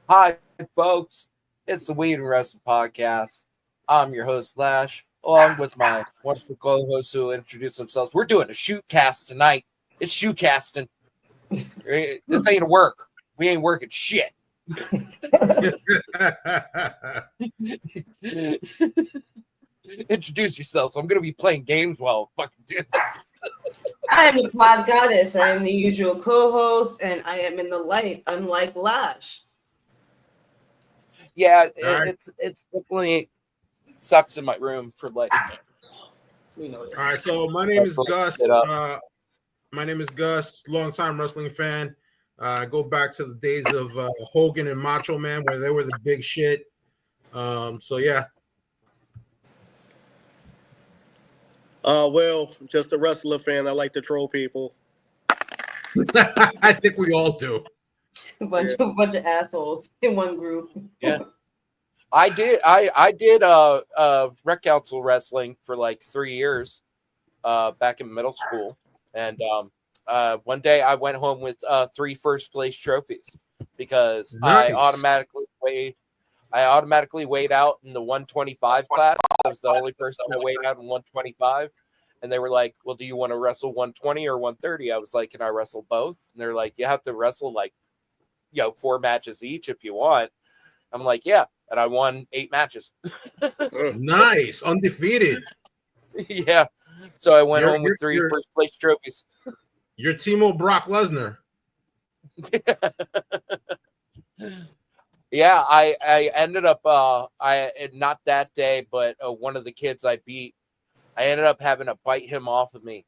Hi, folks. It's the Weed and Wrestling Podcast. I'm your host, Lash, along with my wonderful co-hosts who will introduce themselves. We're doing a shoot cast tonight. It's shoot casting. This ain't a work. We ain't working shit. Introduce yourselves. I'm going to be playing games while I fucking do this. I am the Pod Goddess. I am the usual co-host, and I am in the light, unlike Lash. Yeah, it's definitely sucks in my room for lighting. We know this. All right, so my name is Gus. My name is Gus, longtime wrestling fan. Go back to the days of Hogan and Macho Man, where they were the big shit. So yeah. Well, just a wrestler fan. I like to troll people. I think we all do. A bunch of assholes in one group. Yeah. I did rec council wrestling for like 3 years back in middle school. And one day I went home with 3 first place trophies because Nice. I automatically weighed out in the 125 class. I was the only person that weighed out in 125. And they were like, well, do you want to wrestle 120 or 130? I was like, can I wrestle both? And they're like, you have to wrestle 4 matches each if you want. I'm like, yeah. And I won 8 matches. Nice. Undefeated. Yeah. So I went home with 3 first place trophies. You're Timo Brock Lesnar. Yeah, I ended up not that day, but one of the kids I beat, I ended up having to bite him off of me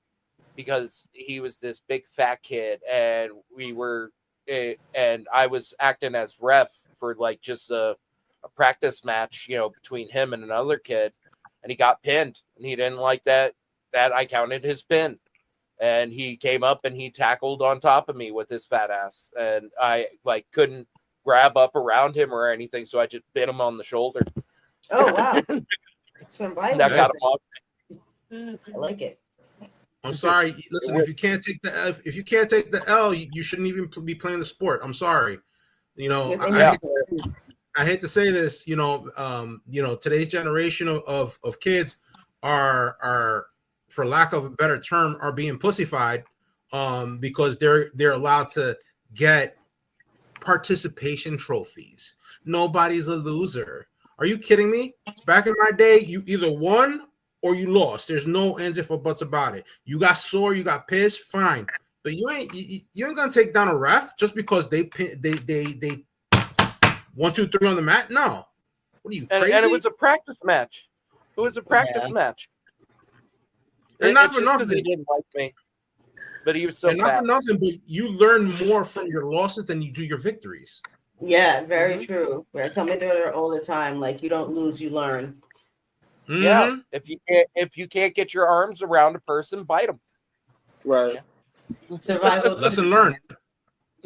because he was this big fat kid, and I was acting as ref for like just a practice match, between him and another kid, and he got pinned, and he didn't like that I counted his pin, and he came up and he tackled on top of me with his fat ass, and I couldn't grab up around him or anything, so I just bit him on the shoulder. Oh wow! Survival. That got him off. I like it. I'm sorry. Listen, if you can't take the L, you shouldn't even be playing the sport. I'm sorry. I hate to say this. Today's generation of kids are, for lack of a better term, are being pussified because they're allowed to get participation trophies. Nobody's a loser. Are you kidding me? Back in my day, you either won or you lost. There's no ands if or buts about it. You got sore, you got pissed, fine. But you ain't gonna take down a ref just because they 1, 2, 3 on the mat. No. What are you crazy? And it was a practice match. It was a practice match. And not for just nothing. He didn't like me, but he was so and not fat. for nothing, but you learn more from your losses than you do your victories. Yeah, very true. I tell my daughter all the time, like, you don't lose, you learn. Mm-hmm. Yeah, if you can't get your arms around a person, bite them. Right. Survival. Lesson learned.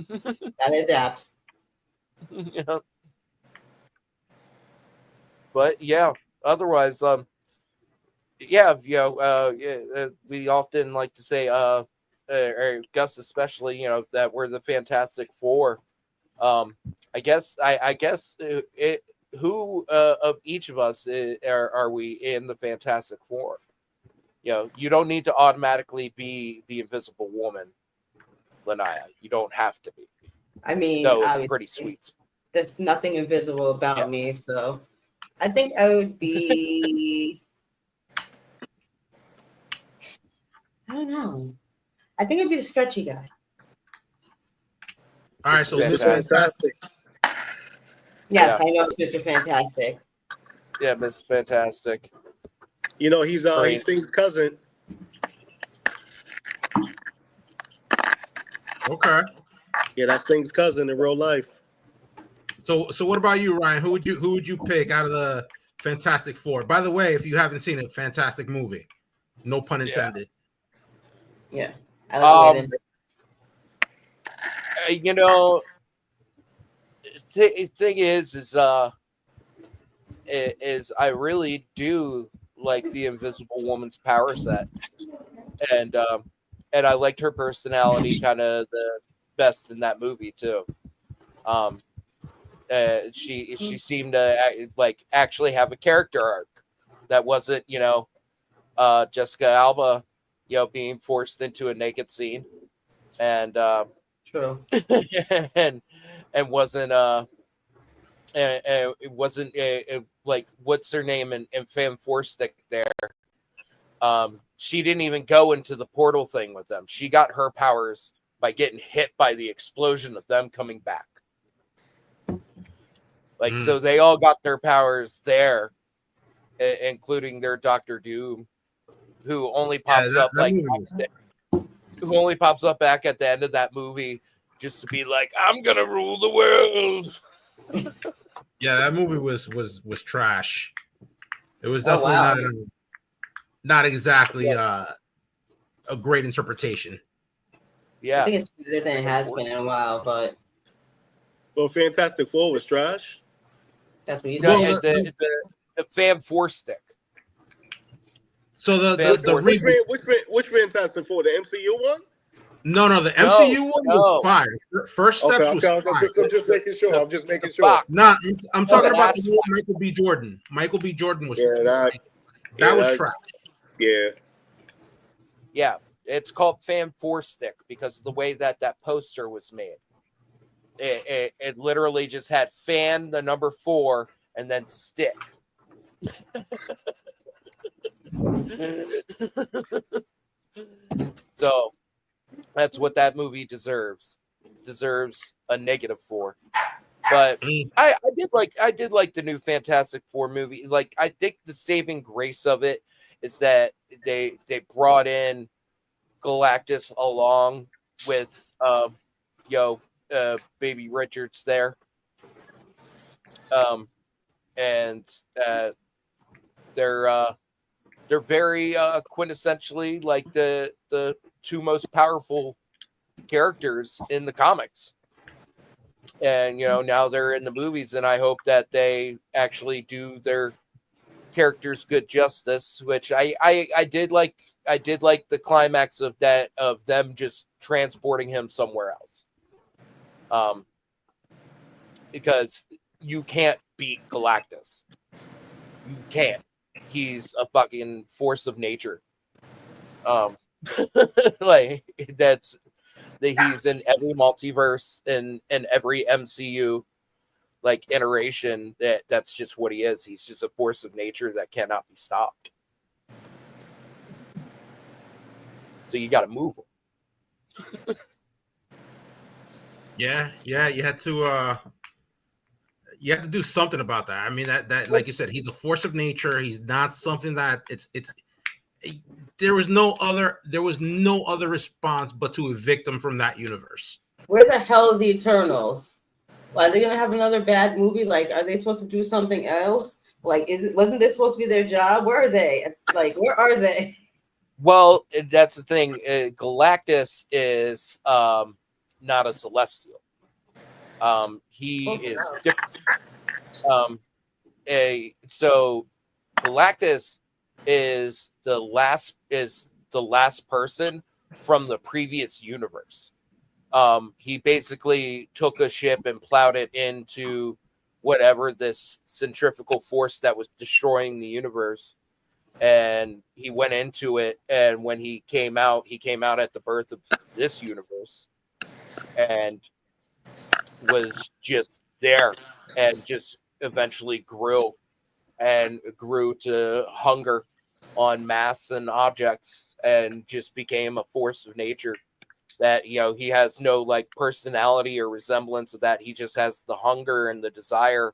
Gotta adapt. Yeah. But yeah, otherwise, we often like to say, or Gus especially, that we're the Fantastic Four. I guess who of each of us are we in the Fantastic Four? You don't need to automatically be the Invisible Woman, Lanaya. You don't have to be. I mean, though it's pretty sweet. There's nothing invisible about me, so I think I would be. I don't know. I think I'd be the stretchy guy. All right, so Miss Fantastic. Yes, I know it's Mr. Fantastic. Yeah, Miss Fantastic. He's Thing's cousin. Okay. Yeah, that's Thing's cousin in real life. So what about you, Ryan? Who would you pick out of the Fantastic Four? By the way, if you haven't seen it, fantastic movie. No pun intended. Yeah. Thing is I really do like the Invisible Woman's power set, and I liked her personality kind of the best in that movie too. She seemed to like actually have a character arc that wasn't, Jessica Alba, being forced into a naked scene, and True. and wasn't and it wasn't like what's her name in Fan Four Stick there. She didn't even go into the portal thing with them. She got her powers by getting hit by the explosion of them coming back. Like, so they all got their powers there, including their Doctor Doom, who only pops up who only pops up back at the end of that movie just to be like, I'm gonna rule the world. Yeah, that movie was trash. It was definitely not exactly a great interpretation. Yeah, I think it's better than it has been in a while, but Well, Fantastic Four was trash. that's what you no, said. the Fan Four Stick. So Which Fantastic Four? The MCU one? No, the MCU one was fire. First Steps was fire. I'm just making sure. I'm just making sure. Nah, I'm talking about the one Michael B. Jordan. Michael B. Jordan was that was trash. Yeah. Yeah, it's called Fan Four Stick because of the way that poster was made. It literally just had fan, the number 4, and then stick. So that's what that movie deserves. Deserves a -4. But I did like the new Fantastic Four movie. Like, I think the saving grace of it is that they brought in Galactus along with Baby Richards there. And they're very quintessentially like the 2 most powerful characters in the comics. And now they're in the movies, and I hope that they actually do their characters good justice, which I did like. I did like the climax of them just transporting him somewhere else. Because you can't beat Galactus. You can't. He's a fucking force of nature. Like he's in every multiverse and in every MCU like iteration. That's just what he is. He's just a force of nature that cannot be stopped. So you got to move him. Yeah, you had to do something about that. I mean, that like you said, he's a force of nature. He's not something that there was no other response but to evict him from that universe. Where the hell are the Eternals? Are they gonna have another bad movie? Like, are they supposed to do something else? Like, wasn't this supposed to be their job? Where are they? Like, where are they? Well, that's the thing. Galactus is not a Celestial. He is different. So Galactus is the last person from the previous universe. He basically took a ship and plowed it into whatever this centrifugal force that was destroying the universe. And he went into it, and when he came out at the birth of this universe, and was just there, and just eventually grew to hunger on mass and objects, and just became a force of nature. That he has no like personality or resemblance of that. He just has the hunger and the desire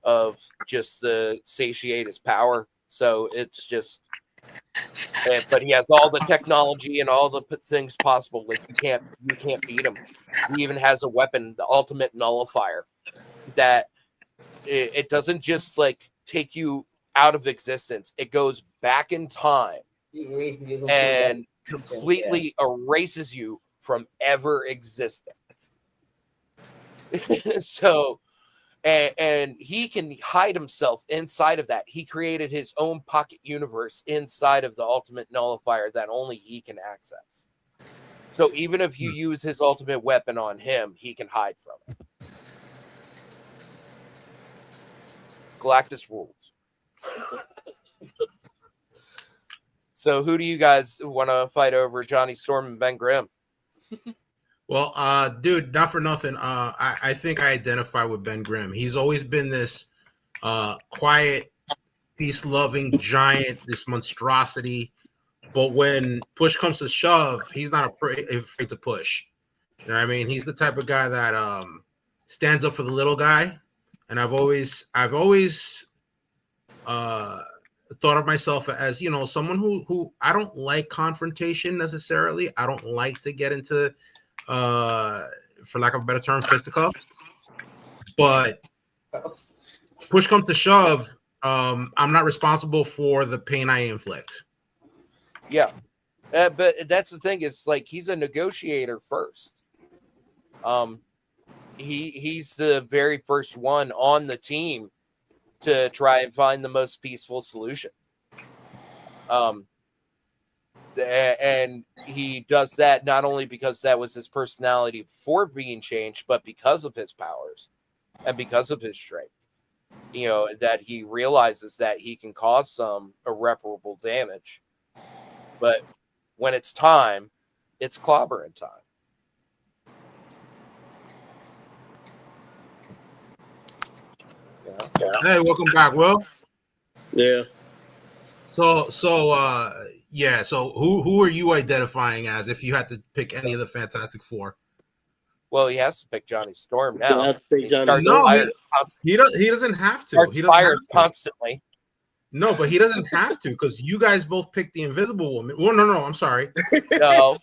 of just to satiate his power. So it's just, but he has all the technology and all the things possible. Like you can't beat him. He even has a weapon, the ultimate nullifier, that it doesn't just like take you out of existence. It goes back in time and completely erases you from ever existing. So. And he can hide himself inside of that. He created his own pocket universe inside of the ultimate nullifier that only he can access. So even if you use his ultimate weapon on him, he can hide from it. Galactus rules. So who do you guys want to fight over, Johnny Storm and Ben Grimm? Well, dude, not for nothing. I think I identify with Ben Grimm. He's always been this quiet, peace-loving giant, this monstrosity. But when push comes to shove, he's not afraid to push. You know what I mean? He's the type of guy that stands up for the little guy. And I've always thought of myself as, you know, someone who I don't like confrontation necessarily. I don't like to get into, for lack of a better term, fisticuffs. But push comes to shove, I'm not responsible for the pain I inflict. Yeah, but that's the thing. It's like he's a negotiator first. He's the very first one on the team to try and find the most peaceful solution. And he does that not only because that was his personality before being changed, but because of his powers and because of his strength. You know, that he realizes that he can cause some irreparable damage. But when it's time, it's clobbering time. Yeah. Hey, welcome back, Will. Yeah. So who are you identifying as if you had to pick any of the Fantastic Four? Well, he has to pick Johnny Storm now. Yeah, I have to pick He Johnny starts No, fires he doesn't have to. starts He doesn't fires have to. constantly. No, but he doesn't have to because you guys both picked the Invisible Woman. Well, no, I'm sorry. No,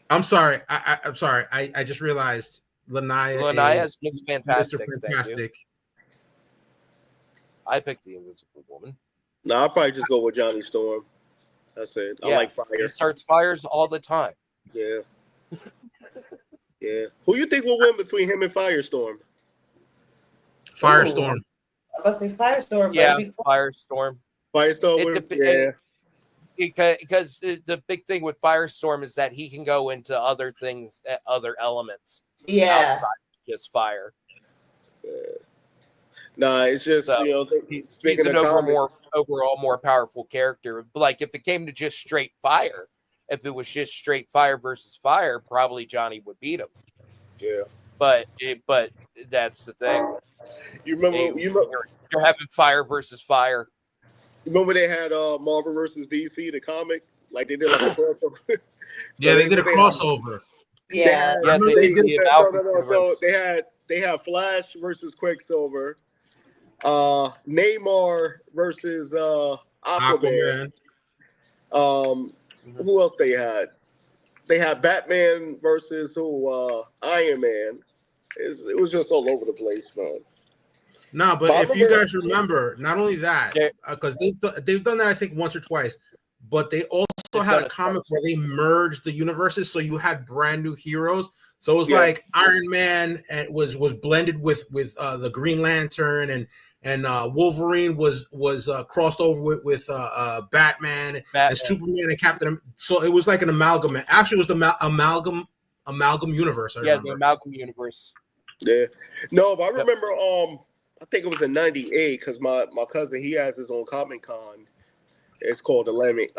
I'm sorry. I'm sorry. I just realized Lanaya is is fantastic. Mr. Thank you. Fantastic. I picked the Invisible Woman. No, I'll probably just go with Johnny Storm. That's it. I Yeah, like He fire. starts fires all the time. Yeah. Yeah. Who you think will win between him and Firestorm? Firestorm. I must say Firestorm. Yeah, But Firestorm. Firestorm It win? dep- Yeah. Because the big thing with Firestorm is that he can go into other things, other elements yeah. outside of just fire. Nah, it's just, So, you know, He's speaking an of comics, overall more powerful character. Like if it came to just straight fire, if it was just straight fire versus fire, probably Johnny would beat him. yeah. But that's the thing. You remember You're having fire versus fire. they had Marvel versus DC, the comic? Like they did like a crossover. Yeah, they did a crossover. Yeah. Yeah, remember they they did did the So Valkyrie they had Flash versus Quicksilver, Neymar versus Aquaman. Who else they had? They had Batman versus Iron Man. It was just all over the place, man. No, but Bob if you Ross- guys remember, not only that, because they've done that I think once or twice, but they also They've had done a it comic where they merged the universes, so you had brand new heroes. So it was Yeah. like Iron Man and was blended with the Green Lantern, and Wolverine was crossed over with Batman and Superman and Captain. So it was like an amalgam. Actually, it was the amalgam universe. I Yeah, the remember. Amalgam Universe. Yeah. No, but I remember I think it was in '98 because my cousin, he has his own Comic Con. It's called Atlantic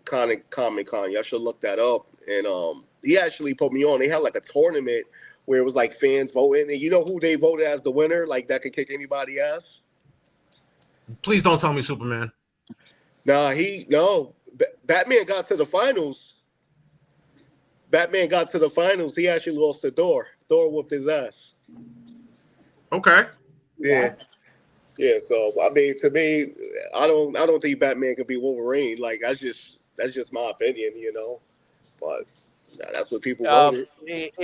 Comic Con. Y'all should look that up. And he actually put me on. They had like a tournament where it was like fans voting, and you know who they voted as the winner, like that could kick anybody ass. Please don't tell me Superman. Batman got to the finals. He actually lost to Thor. Thor whooped his ass. Okay. Yeah. Yeah, so I mean, to me, I don't think Batman can be Wolverine. Like that's just my opinion, you know. But that's what people voted. It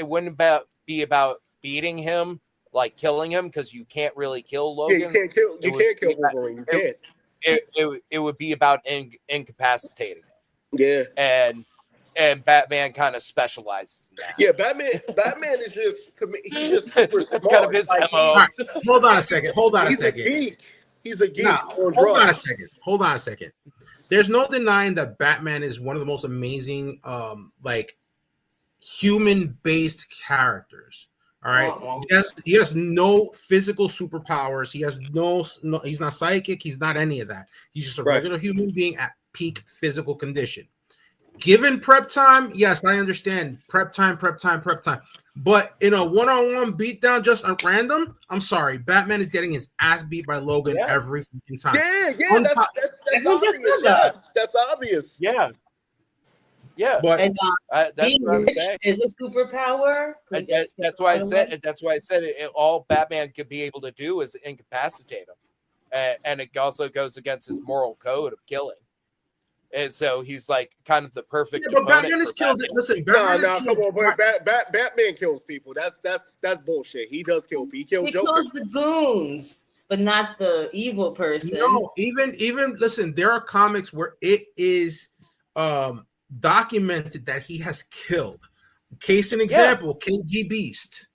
wouldn't be about beating him, like killing him, because you can't really kill Logan. Yeah, you can't kill Wolverine. You can't. It would be about incapacitating him. Yeah. And Batman kind of specializes in that. Yeah, Batman is just, to me, he's just super That's smart. kind of his Like, MO. All right, hold on a second. He's a geek. No, hold on a second. There's no denying that Batman is one of the most amazing, like human-based characters. All right. He has no physical superpowers. He has no, he's not psychic. He's not any of that. He's just a regular human being at peak physical condition. Given prep time, yes, I understand. Prep time. But in a one-on-one beatdown just at random, I'm sorry. Batman is getting his ass beat by Logan every freaking time. Yeah, that's obvious. Yeah, but that's what I'm saying. Is a superpower. That's why I said. That's why I said it. All Batman could be able to do is incapacitate him, and it also goes against his moral code of killing. And so he's like kind of the perfect. Yeah, but Batman is killed. Listen, Batman come on, Batman kills people. That's bullshit. He does kill people. He kills the goons, but not the evil person. No, even listen. There are comics where it is documented that he has killed. Case in example, KG Beast.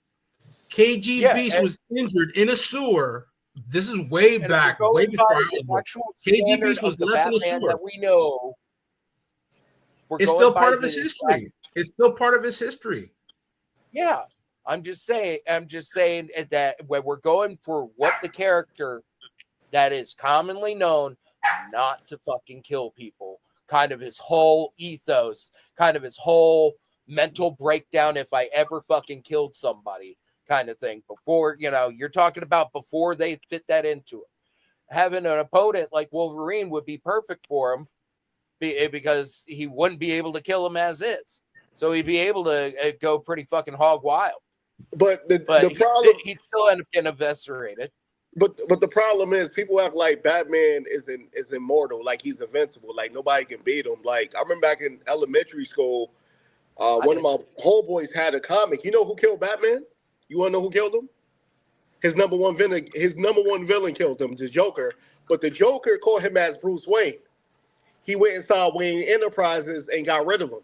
Beast was injured in a sewer. This is way back, way before KG Beast was left in a sewer. That we know. It's still part of his history. It's still part of his history. Yeah, I'm just saying that when we're going for what the character that is commonly known not to fucking kill people, kind of his whole ethos, kind of his whole mental breakdown. If I ever fucking killed somebody, kind of thing. Before, you're talking about before they fit that into it. Having an opponent like Wolverine would be perfect for him because he wouldn't be able to kill him as is. So he'd be able to go pretty fucking hog wild. But the problem, he'd still end up getting eviscerated. But the problem is people act like Batman is immortal, like he's invincible, like nobody can beat him. Like I remember back in elementary school, one of my homeboys had a comic. You know who killed Batman? You want to know who killed him? His number one villain killed him, the Joker. But the Joker called him as Bruce Wayne. He went inside Wayne Enterprises and got rid of him.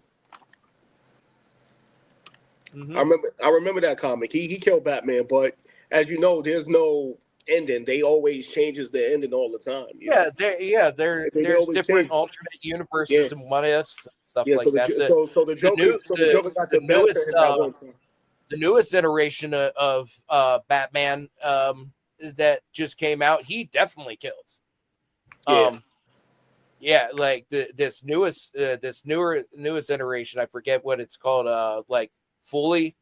Mm-hmm. I remember that comic. He killed Batman, but as you know, there's no ending. They always changes the ending all the time. There's different alternate universes and what ifs, stuff like that. So the Joker got the best. The newest iteration of Batman that just came out, he definitely kills. Like this newest iteration, I forget what it's called. Like Foley,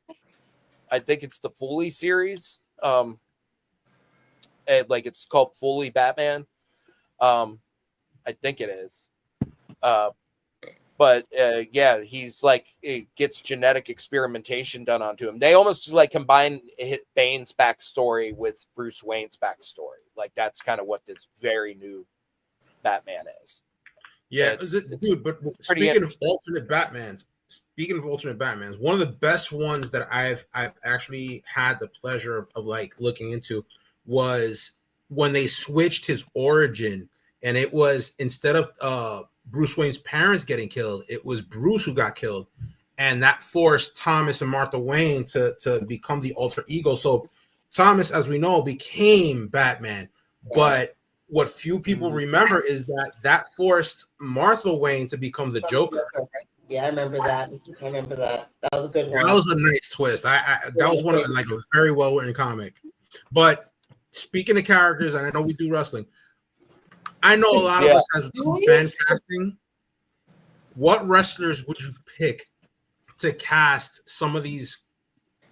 I think it's the Foley series. And like it's called Foley Batman. I think it is. But he's like, it gets genetic experimentation done onto him. They almost like combine Bane's backstory with Bruce Wayne's backstory. Like that's kind of what this very new Batman is. Yeah, dude. But speaking of alternate Batmans, one of the best ones that I've actually had the pleasure of like looking into was when they switched his origin, and it was instead of Bruce Wayne's parents getting killed, it was Bruce who got killed, and that forced Thomas and Martha Wayne to become the alter ego. So Thomas, as we know, became Batman, but what few people remember is that forced Martha Wayne to become the Joker. Yeah, I remember that. That was a good one. That was a nice twist. That was one of like a very well written comic. But speaking of characters, and I know we do wrestling, I know a lot of us have fan casting. What wrestlers would you pick to cast some of these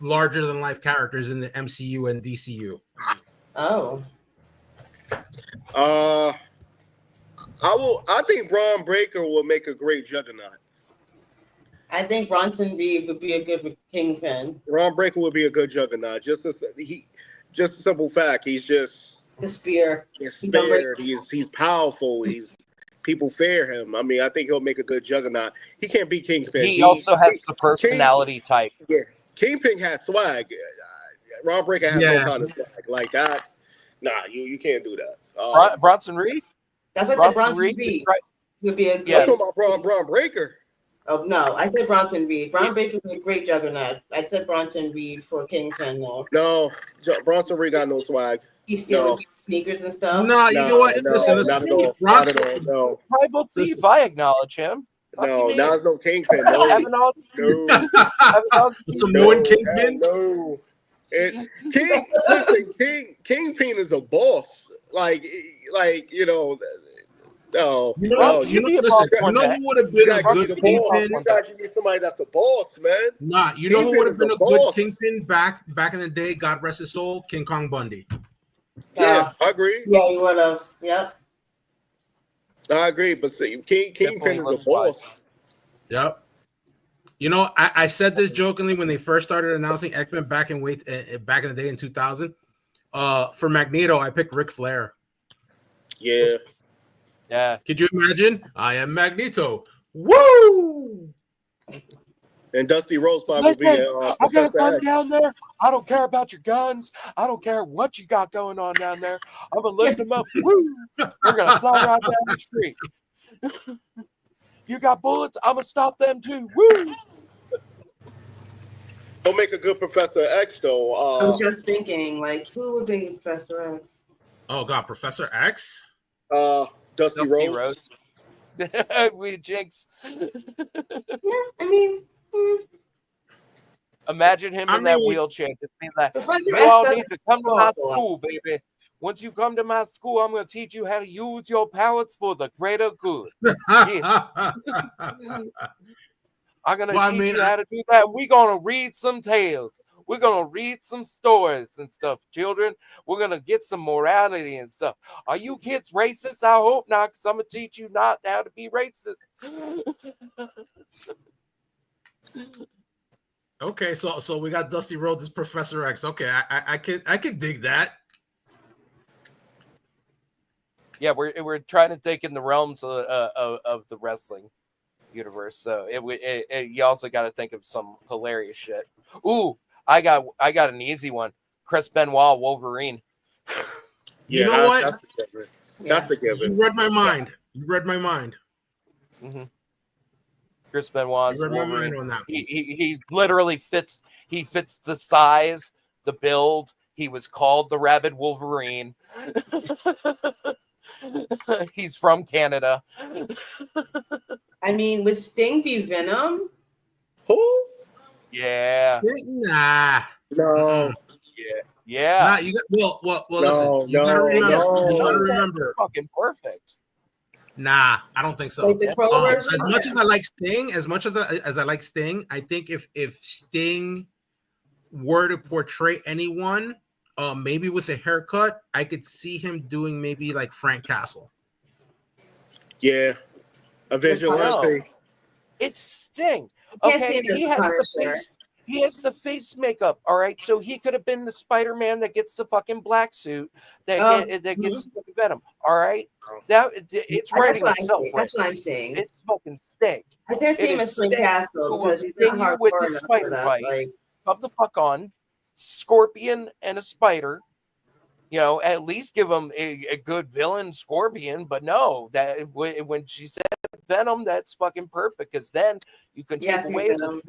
larger than life characters in the MCU and DCU? Oh. I think Braun Breaker will make a great Juggernaut. I think Bronson Reed would be a good Kingpin. Braun Breaker would be a good Juggernaut. Just a simple fact. He's just the spear. He's powerful. People fear him. I mean, I think he'll make a good Juggernaut. He can't be Kingpin. He also has the personality type. Yeah, Kingpin has swag. Braun Breaker has no kind of swag like that. Nah, you can't do that. Bronson Reed? That's what I said. Bronson Reed would be a good. I'm talking about Braun Breaker. Oh no, I said Bronson Reed. Braun Breaker would be a great Juggernaut. I said Bronson Reed for Kingpin though. No, Bronson Reed got no swag. He's stealing sneakers and stuff. No, you know what? Listen. Not at all. No. Tribal thief, I acknowledge him. No, there's no Kingpin. No. Samoan Kingpin? No. Kingpin is a boss. Like you know. No, You know, no, you know. be a Listen, boss you one know day. who would have you been a gotta give good me the boss. kingpin? You gotta give me somebody that's a boss, man. Nah, you know who Kingpin would have is been a a good boss. kingpin back in the day? God rest his soul, King Kong Bundy. Yeah, I agree. Yeah, you would have. Yep. I agree. But see, Kingpin Definitely is the looks wise. boss. Yep. You know, I said this jokingly when they first started announcing X-Men back in back in the day in 2000. For Magneto, I picked Ric Flair. Yeah. Yeah. Could you imagine? I am Magneto. Woo! And Dusty Rhodes probably will be Listen, I'm gonna Professor come X. down there. I don't care about your guns. I don't care what you got going on down there. I'm gonna lift them up. Woo! We're gonna fly right down the street. You got bullets? I'm gonna stop them too. Woo! He'll make a good Professor X though. I'm just thinking, like, who would be Professor X? Oh God, Professor X. Dusty Dusty Rhodes. Rhodes. We Jinx. Yeah, I mean, Imagine him I in that mean- wheelchair. Just being like, Professor you X all doesn't need to come to my cost a lot. school, baby. Once you come to my school, I'm going to teach you how to use your powers for the greater good. I'm going to Well, I teach mean, you how to do that. We're going to read some tales. We're going to read some stories and stuff, children. We're going to get some morality and stuff. Are you kids racist? I hope not, because I'm going to teach you not how to be racist. Okay, so we got Dusty Rhodes as Professor X. Okay, I can dig that. Yeah, we're trying to take in the realms of the wrestling universe. So you also got to think of some hilarious shit. Ooh, I got an easy one. Chris Benoit, Wolverine. You know what? That's a given. That's a given. You read my mind. You read my mind. Mm-hmm. Chris Benoit, You read my Wolverine. mind on that. He literally fits. He fits the size, the build. He was called the Rabid Wolverine. He's from Canada. I mean, would Sting be Venom? Who? Yeah. Nah. No. Yeah. Nah, you got well. No, Listen, you gotta no, remember. no. You gotta That's remember. fucking perfect. Nah, I don't think so. Like the Crow version? As much as I like Sting, I like Sting, I think if Sting were to portray anyone, maybe with a haircut, I could see him doing maybe like Frank Castle. Yeah. A vigilante. It's Sting. Can't see Okay, him as he the has the Punisher. face. He has the face makeup. All right, so he could have been the Spider-Man that gets the fucking black suit that gets the Venom. All right, it's writing itself. That's what I'm saying. It's fucking Sting. I can't see It him is as Frank Sting Castle who will because he's sting not you with hardcore the enough spider for that. bite. Like, Come the fuck on, Scorpion and a spider. You know, at least give him a good villain, Scorpion. But no, that when she said Venom, that's fucking perfect because then you can take away the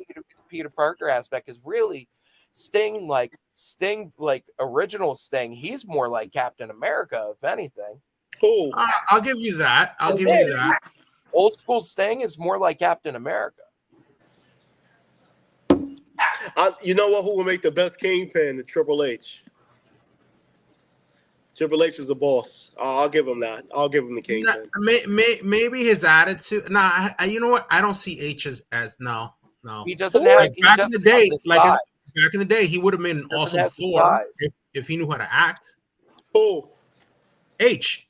Peter Parker aspect. Because really, Sting, like original Sting, he's more like Captain America, if anything. Who? I'll give you that. I'll give you that. Old school Sting is more like Captain America. You know what? Who will make the best Kingpin? The Triple H. Triple H is the boss. I'll give him that. I'll give him the Kingpin. Maybe his attitude. Nah, you know what? I don't see H as no. He doesn't have. Like back in the day, back in the day, he would have been an awesome Thor if he knew how to act. Who? H.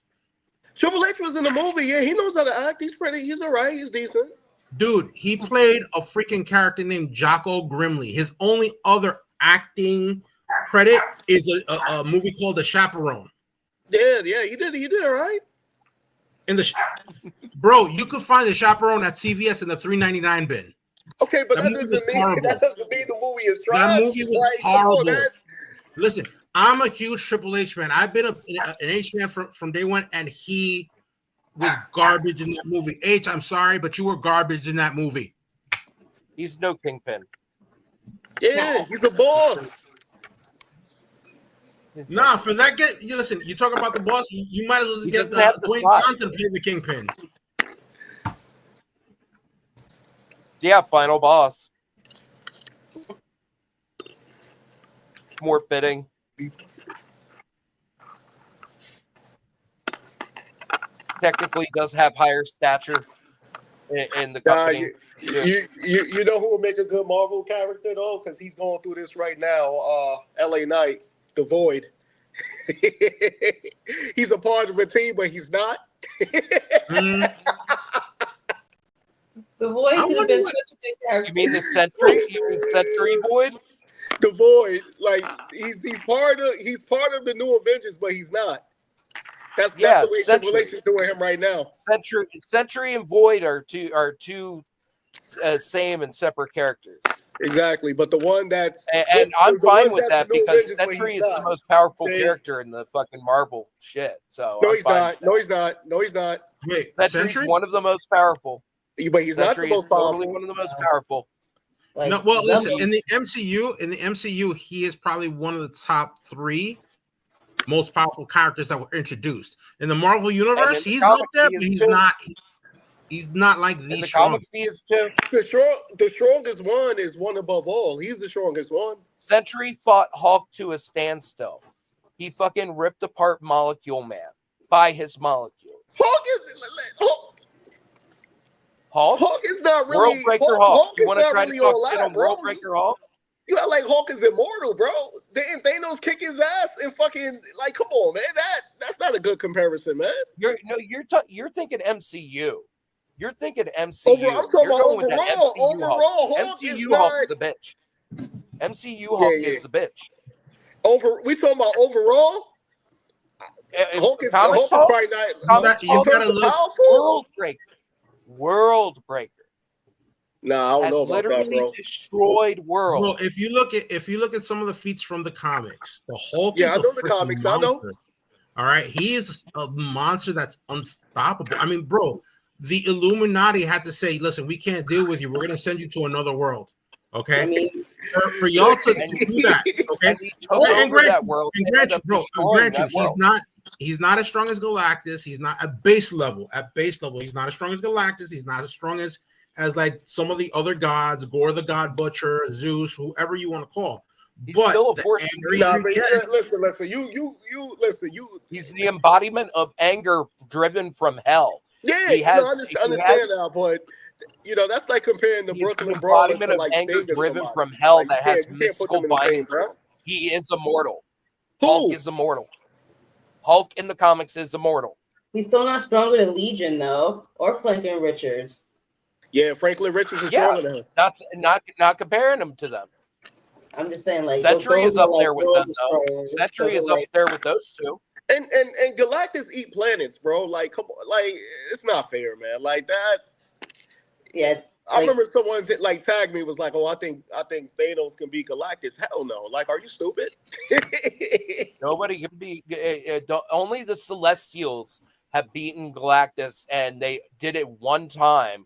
Triple H was in the movie. Yeah, he knows how to act. He's all right. He's decent. Dude, he played a freaking character named Jocko Grimley. His only other acting credit is a movie called The Chaperone. Yeah, he did all right. Bro, you could find The Chaperone at CVS in the $3.99 bin. Okay, but that doesn't mean the movie is trash. That movie was horrible. Listen, I'm a huge Triple H fan. I've been an H fan from day one, and he was garbage in that movie. H, I'm sorry, but you were garbage in that movie. He's no Kingpin. Yeah, he's a boss. Nah, for that listen, you talk about the boss, you might as well get Dwayne Johnson to play the Kingpin. Yeah, final boss. more fitting. Technically, does have higher stature in the company. You know who would make a good Marvel character though? Because he's going through this right now. LA Knight, the Void. He's a part of a team, but he's not. Mm. The Void I could have wonder been what- such a good character. You mean the Sentry? You mean Sentry Void? The Void, like he's part of the new Avengers, but he's not. That's Yeah, the Sentry. relation to him right now. Sentry and Void are two same and separate characters. Exactly, but the one that's And I'm the fine one with that's that the new because Avengers, but Sentry he's is the not. most powerful They- character in the fucking Marvel shit. So No, I'm he's fine not. with No, that. he's not. No, he's not. Wait, Sentry's Sentry? one of the most powerful. But he's not the Sentry most is totally powerful. one of the most powerful. Like, No, well, listen. Dumbo- In the MCU, he is probably one of the top 3 most powerful characters that were introduced. In the Marvel universe, in the he's up comics, there, he but is he's too. not. He's not like In the the strongest. comics, he is too. The strongest one is one above all. He's the strongest one. Sentry fought Hulk to a standstill. He fucking ripped apart Molecule Man by his molecules. Hulk is not really World Breaker Hulk. You is want to not try really to talk all shit that, on bro. World Breaker Hulk? You act like Hulk is immortal, bro. Didn't Thanos kick his ass and fucking like? Come on, man. That's not a good comparison, man. You're thinking MCU. You're thinking MCU. I'm talking about going with that overall. MCU Overall, Hulk. Hulk is MCU not. Hulk is a bitch. MCU Hulk Yeah. is a bitch. We talking about overall. Hulk is Comics Hulk is Hulk? probably not. Comics You Hulk gotta is look- World Breaker. World Breaker Nah, I don't has know about that, literally bro. destroyed worlds. Well, if you look at some of the feats from the comics, the Hulk Yeah, is I a know the freaking comics, I know. monster. All right, he is a monster that's unstoppable. I mean, bro, the Illuminati had to say, "Listen, we can't deal with you. We're gonna send you to another world." Okay, I mean, for y'all to And- do that, okay. And he took And over grant that you- world. And and grant ended you, up bro, destroying grant you, that world. he's not as strong as Galactus. He's not at base level. At base level, he's not as strong as Galactus. He's not as strong as like some of the other gods, Gore the God Butcher, Zeus, whoever you want to call. He's But still a the force. angry Nah, you but get- listen. You listen. He's the embodiment of anger driven from hell. Yeah, He has- I he understand has- that, but that's like comparing the He's Brooklyn the Brawlers embodiment to of like anger Sting or driven somebody. from hell Like, that you has can't put mystical them in the same bindings. breath. He is immortal. Who? Hulk is immortal. Hulk in the comics is immortal. he's still not stronger than Legion though, or Franklin Richards. Yeah, Franklin Richards is Yeah. stronger than him. Not comparing him to them. I'm just saying, like Sentry those is are, up there with world them, though. destroyers. Sentry Those is are, up there with those two. And Galactus eat planets, bro. Like, come on, like it's not fair, man. Like that. Yeah, I remember someone like tagged me was like, "Oh, I think Thanos can beat Galactus." Hell no! Like, are you stupid? Nobody can be. Only the Celestials have beaten Galactus, and they did it one time.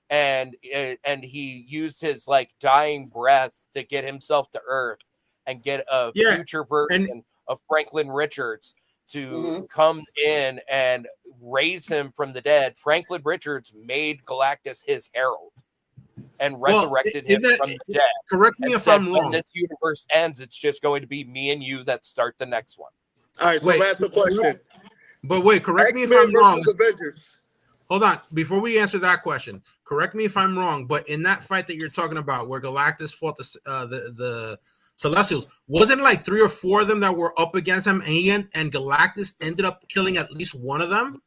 And he used his like dying breath to get himself to Earth and get a Yeah, future version of Franklin Richards to come in and raise him from the dead. Franklin Richards made Galactus his herald and resurrected him from the dead. Correct me And if said, I'm when wrong. this universe ends, it's just going to be me and you that start the next one. All right, so Wait. that's the question. But wait, correct me if X-Men I'm wrong. versus Avengers. Hold on. Before we answer that question, correct me if I'm wrong. But in that fight that you're talking about, where Galactus fought the Celestials, wasn't like 3 or 4 of them that were up against him, and Galactus ended up killing at least one of them?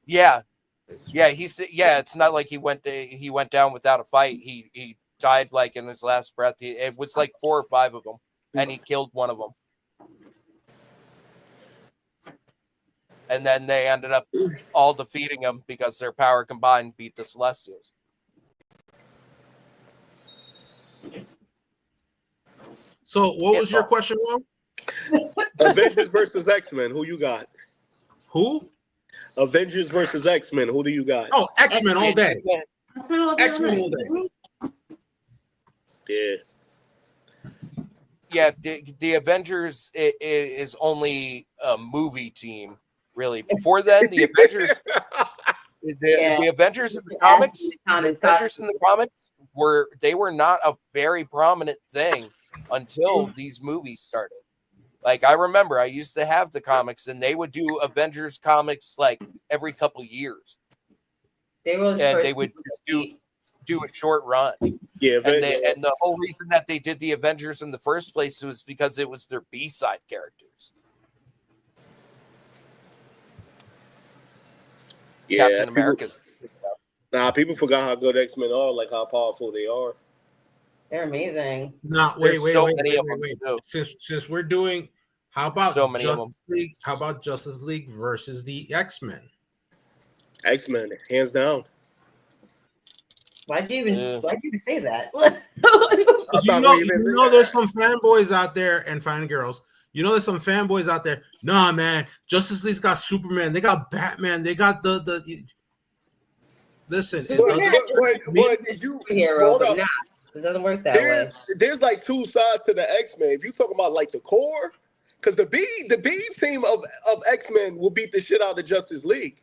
Yeah. It's not like he went down without a fight. He died like in his last breath. It was like 4 or 5 of them, and he killed one of them. And then they ended up all defeating him because their power combined beat the Celestials. So what was your question, Will? Avengers versus X-Men. Who you got? Who? Avengers versus X-Men. Who do you got? Oh, X-Men all day. X-Men all day. Yeah. Yeah, the Avengers is only a movie team, really. Before then, the Avengers, the Avengers in the comics, were not a very prominent thing until these movies started. Like, I remember I used to have the comics, and they would do Avengers comics like every couple years, They were and they would just do a short run. Yeah, And the whole reason that they did the Avengers in the first place was because it was their B-side characters. yeah. Captain America's. People forgot how good X-Men are, like how powerful they are. They're amazing. No, There's wait. so many of them, too. Since we're doing, how about So many of them. Justice League? How about Justice League versus the X-Men? X-Men, hands down. Why'd you even say that? You know, there's some fanboys out there and fangirls. You know, there's some fanboys out there. Nah, man, Justice League's got Superman. They got Batman. They got the. Listen, superhero, but nah, it doesn't work that way. There's like two sides to the X-Men. If you talking about like the core, because the B team of X-Men will beat the shit out of Justice League.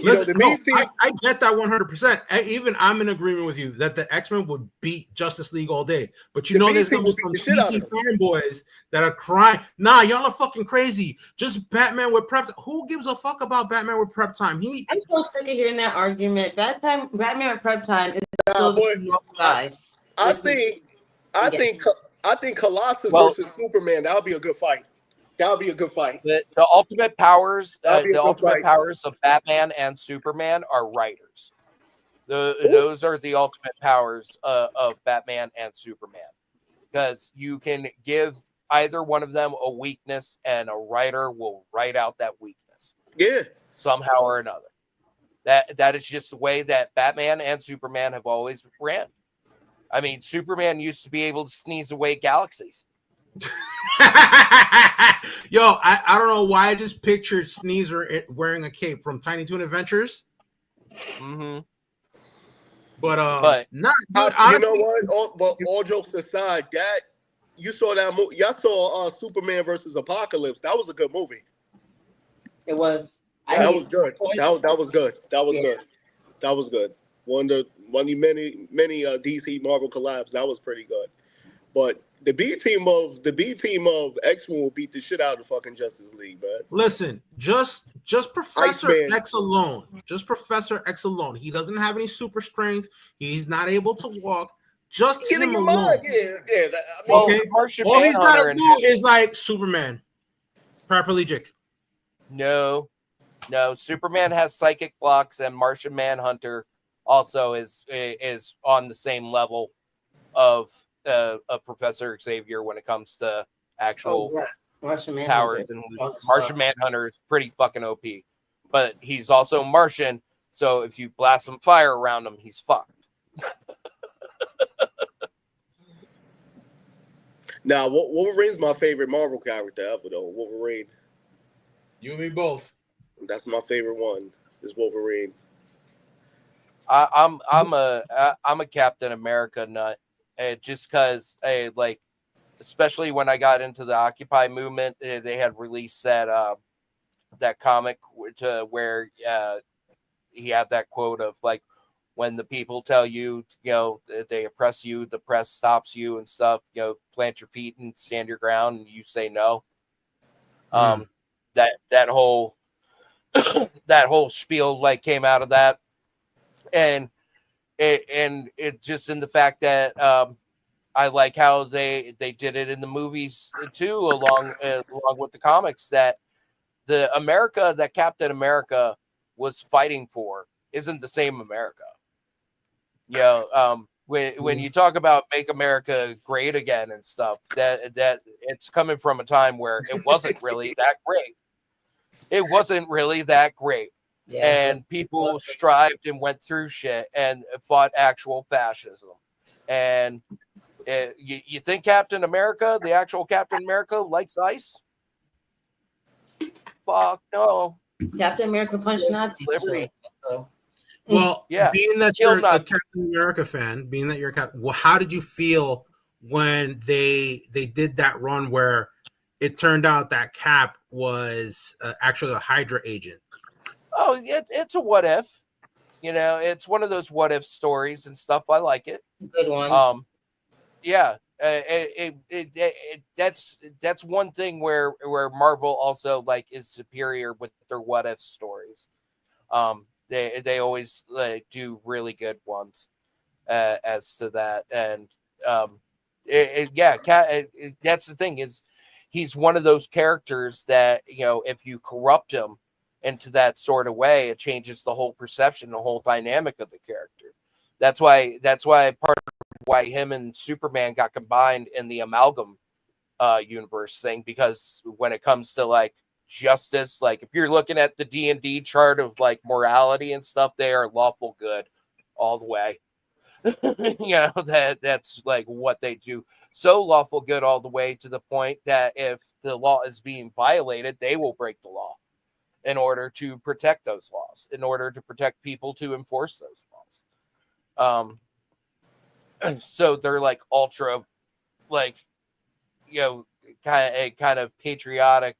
Listen, I get that 100%. Even I'm in agreement with you that the X-Men would beat Justice League all day. But you know, there's some DC fanboys that are crying. Nah, y'all are fucking crazy. Just Batman with prep. Who gives a fuck about Batman with prep time? I'm so sick of hearing that argument. Batman with prep time is I think Colossus versus Superman. That would be a good fight. That would be a good fight. The ultimate powers, powers of Batman and Superman are writers. Those are the ultimate powers of Batman and Superman, because you can give either one of them a weakness, and a writer will write out that weakness. Yeah, somehow or another. That is just the way that Batman and Superman have always ran. I mean, Superman used to be able to sneeze away galaxies. Yo, I don't know why I just pictured Sneezer wearing a cape from Tiny Toon Adventures. Mm-hmm. But not good. You know what? All jokes aside, that you saw that movie. Y'all saw Superman versus Apocalypse. That was a good movie. It was. That was good. That was good. That was good. That was good. One of many DC Marvel collabs. That was pretty good. But the B team of X-Men will beat the shit out of the fucking Justice League, man. Listen, just Professor X alone. Just Professor X alone. He doesn't have any super strength. He's not able to walk. Just him alone. All he's got to do is like Superman, paraplegic. No. Superman has psychic blocks, and Martian Manhunter also is on the same level of Professor Xavier when it comes to actual powers. And Martian Manhunter is pretty fucking OP, but he's also Martian, so if you blast some fire around him, he's fucked. Now, Wolverine's my favorite Marvel character ever, though. Wolverine. You and me both. That's my favorite one. Is Wolverine. I'm a Captain America nut. Just because, like, especially when I got into the Occupy movement, they had released that comic where he had that quote of like, when the people tell you, they oppress you, the press stops you and stuff. Plant your feet and stand your ground, and you say no. That whole that whole spiel like came out of that, and it just in the fact that I like how they did it in the movies too, along with the comics, that the America that Captain America was fighting for isn't the same America. When you talk about make America great again and stuff, that it's coming from a time where it wasn't really that great. It wasn't really that great. Yeah, and people strived and went through shit and fought actual fascism. And you think Captain America, the actual Captain America, likes ice? Fuck no. Captain America punched Nazis. Well, yeah. Being that you're a Captain America fan, being that you're a Captain, well, how did you feel when they did that run where it turned out that Cap was actually a Hydra agent? Oh, it's a what if. It's one of those what if stories and stuff. I like it. Good one. Yeah. That's one thing where Marvel also like is superior with their what if stories. They always do really good ones as to that, and that's the thing is he's one of those characters that if you corrupt him into that sort of way, it changes the whole perception, the whole dynamic of the character. That's why part of why him and Superman got combined in the amalgam universe thing, because when it comes to like justice, like if you're looking at the D&D chart of like morality and stuff, they are lawful good all the way. That's like what they do. So lawful good all the way to the point that if the law is being violated, they will break the law in order to protect those laws, in order to protect people to enforce those laws. So they're like ultra, like, kind of patriotic,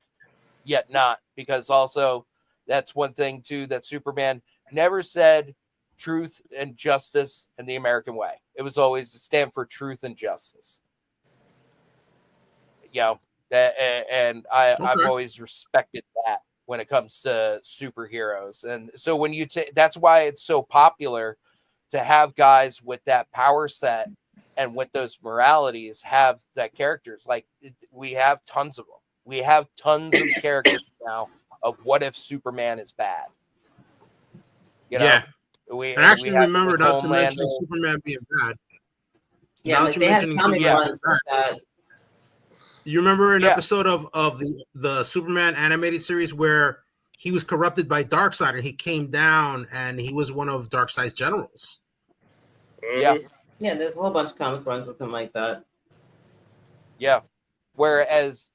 yet not, because also that's one thing too, that Superman never said truth and justice in the American way. It was always to stand for truth and justice. And I've always respected that when it comes to superheroes. And so when you that's why it's so popular to have guys with that power set and with those moralities have that characters. Like we have tons of them. We have tons of characters now of what if Superman is bad. Yeah. I actually remember not to mention Superman being bad. Yeah, like they had comic runs like that. You remember an episode of the Superman animated series where he was corrupted by Darkseid and he came down and he was one of Darkseid's generals. Yeah. Yeah, there's a whole bunch of comic runs with him like that. Yeah. Whereas,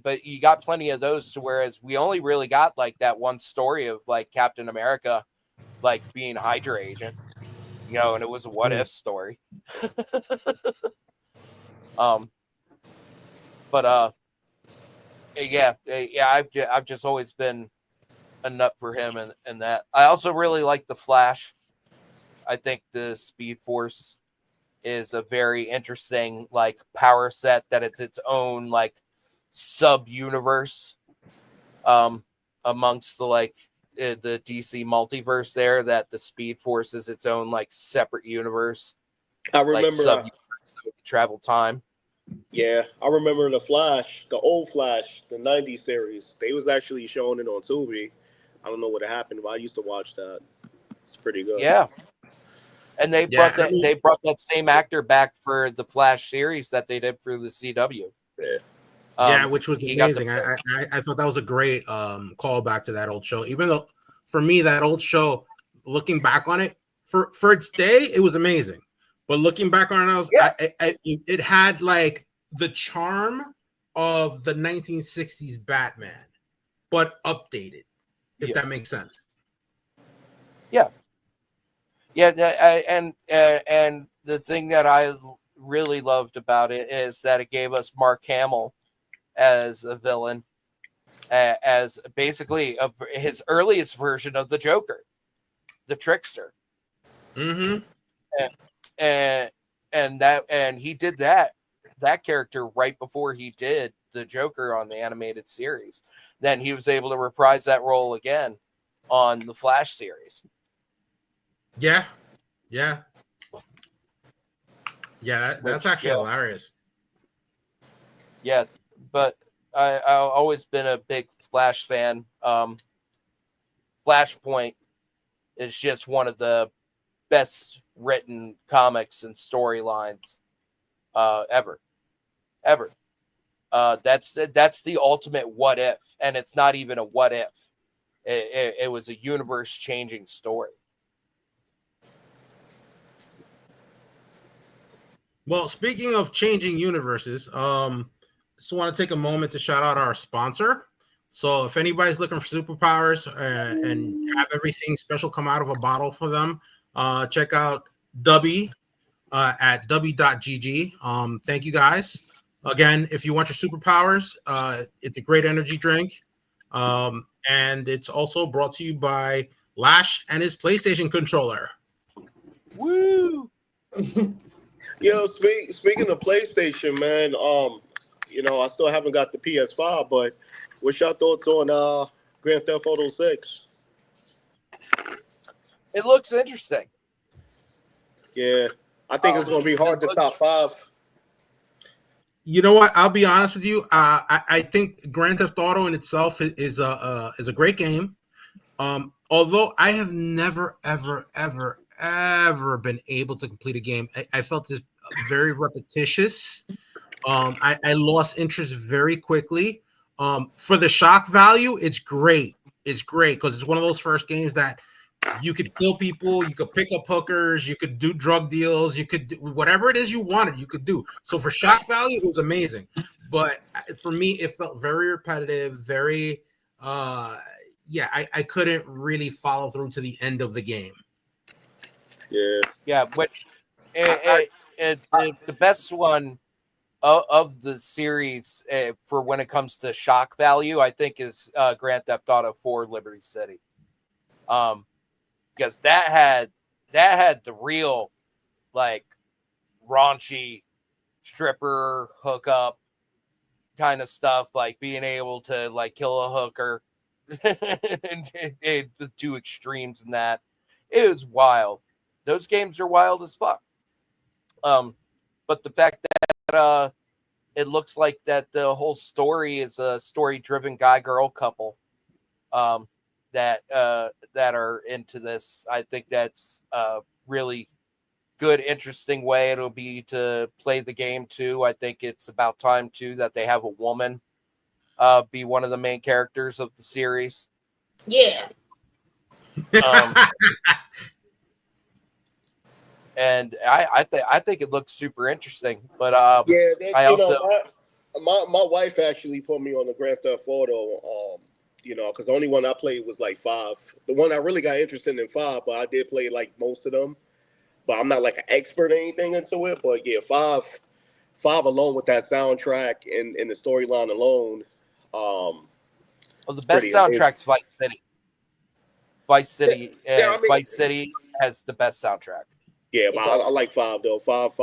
but you got plenty of those to whereas we only really got like that one story of like Captain America, like being Hydra agent, and it was a what if story. I've just always been a nut for him and that. I also really like the Flash. I think the Speed Force is a very interesting like power set that it's its own like sub universe amongst the like the DC multiverse there, that the Speed Force is its own like separate universe. I remember sub travel time. Yeah, I remember the Flash, the old Flash, the 90s series. They was actually showing it on Tubi. I don't know what happened, but I used to watch that. It's pretty good. Yeah. And they brought that same actor back for the Flash series that they did for the CW. Yeah. Which was amazing. I thought that was a great callback to that old show. Even though for me, that old show, looking back on it, for its day, it was amazing. But looking back on it, it had like the charm of the 1960s Batman, but updated, if that makes sense. Yeah. Yeah, and the thing that I really loved about it is that it gave us Mark Hamill as a villain, as basically his earliest version of the Joker, the trickster. Mm-hmm. And he did that character right before he did the Joker on the animated series. Then he was able to reprise that role again on the Flash series. Yeah. That's actually hilarious. Yeah, but I've always been a big Flash fan. Flashpoint is just one of the best written comics and storylines ever. That's the ultimate what if, and it's not even a what if. It was a universe changing story. Well, speaking of changing universes, just want to take a moment to shout out our sponsor. So if anybody's looking for superpowers and have everything special come out of a bottle for them, check out Dubby at dubby.gg. Thank you guys. Again, if you want your superpowers, it's a great energy drink. And it's also brought to you by Lash and his PlayStation controller. Woo! Yo, speaking of PlayStation, man, I still haven't got the PS5, but what's your thoughts on Grand Theft Auto 6? It looks interesting. Yeah, I think it's gonna be hard to top 5. You know what? I'll be honest with you. I think Grand Theft Auto in itself is a great game. Although I have never, ever been able to complete a game. I felt this very repetitious. I lost interest very quickly. For the shock value, it's great. It's great because it's one of those first games that you could kill people, you could pick up hookers, you could do drug deals, you could do whatever it is you wanted, you could do. So for shock value, it was amazing. But for me, it felt very repetitive, very I couldn't really follow through to the end of the game. Yeah, which the best one of the series for when it comes to shock value, I think, is Grand Theft Auto 4 Liberty City. Because that had the real like raunchy stripper hookup kind of stuff, like being able to like kill a hooker. and the two extremes in that. It was wild. Those games are wild as fuck. But the fact that it looks like that the whole story is a story-driven guy-girl couple that are into this, I think that's a really good, interesting way it'll be to play the game too. I think it's about time too that they have a woman be one of the main characters of the series. Yeah. And I think it looks super interesting. But my wife actually put me on the Grand Theft Auto. Because the only one I played was like 5. The one I really got interested in 5, but I did play like most of them. But I'm not like an expert or anything into it. But yeah, 5 alone with that soundtrack and the storyline alone. Well, the best soundtrack's Vice City. Vice City has the best soundtrack. Yeah, but I like 5 though. 5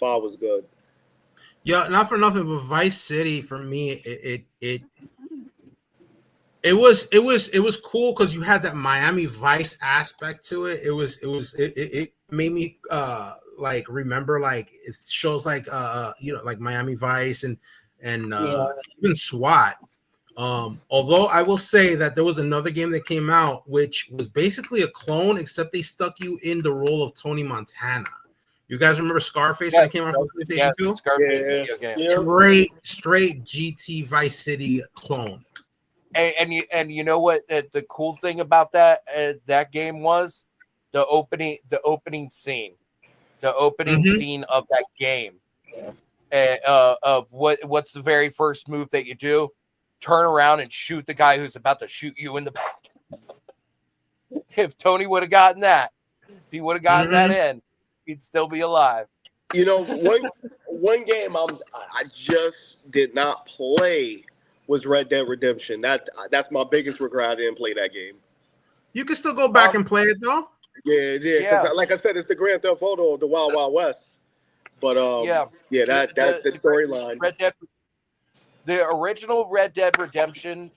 was good. Yeah, not for nothing, but Vice City for me, it was cool because you had that Miami Vice aspect to it. It made me like remember like it shows like like Miami Vice and even SWAT. Although I will say that there was another game that came out which was basically a clone, except they stuck you in the role of Tony Montana. You guys remember Scarface when it came out for PlayStation 2? Scarface, straight GT Vice City clone. And you know what the cool thing about that game was? The opening scene. The opening scene of that game. Of what's the very first move that you do? Turn around and shoot the guy who's about to shoot you in the back. If Tony would have gotten that, if he would have gotten that in, he'd still be alive. One game I just did not play was Red Dead Redemption. That's my biggest regret. I didn't play that game. You can still go back and play it though. Yeah. Like I said, it's the Grand Theft Auto of the Wild Wild West. But that's the storyline. Red Dead. The original Red Dead Redemption,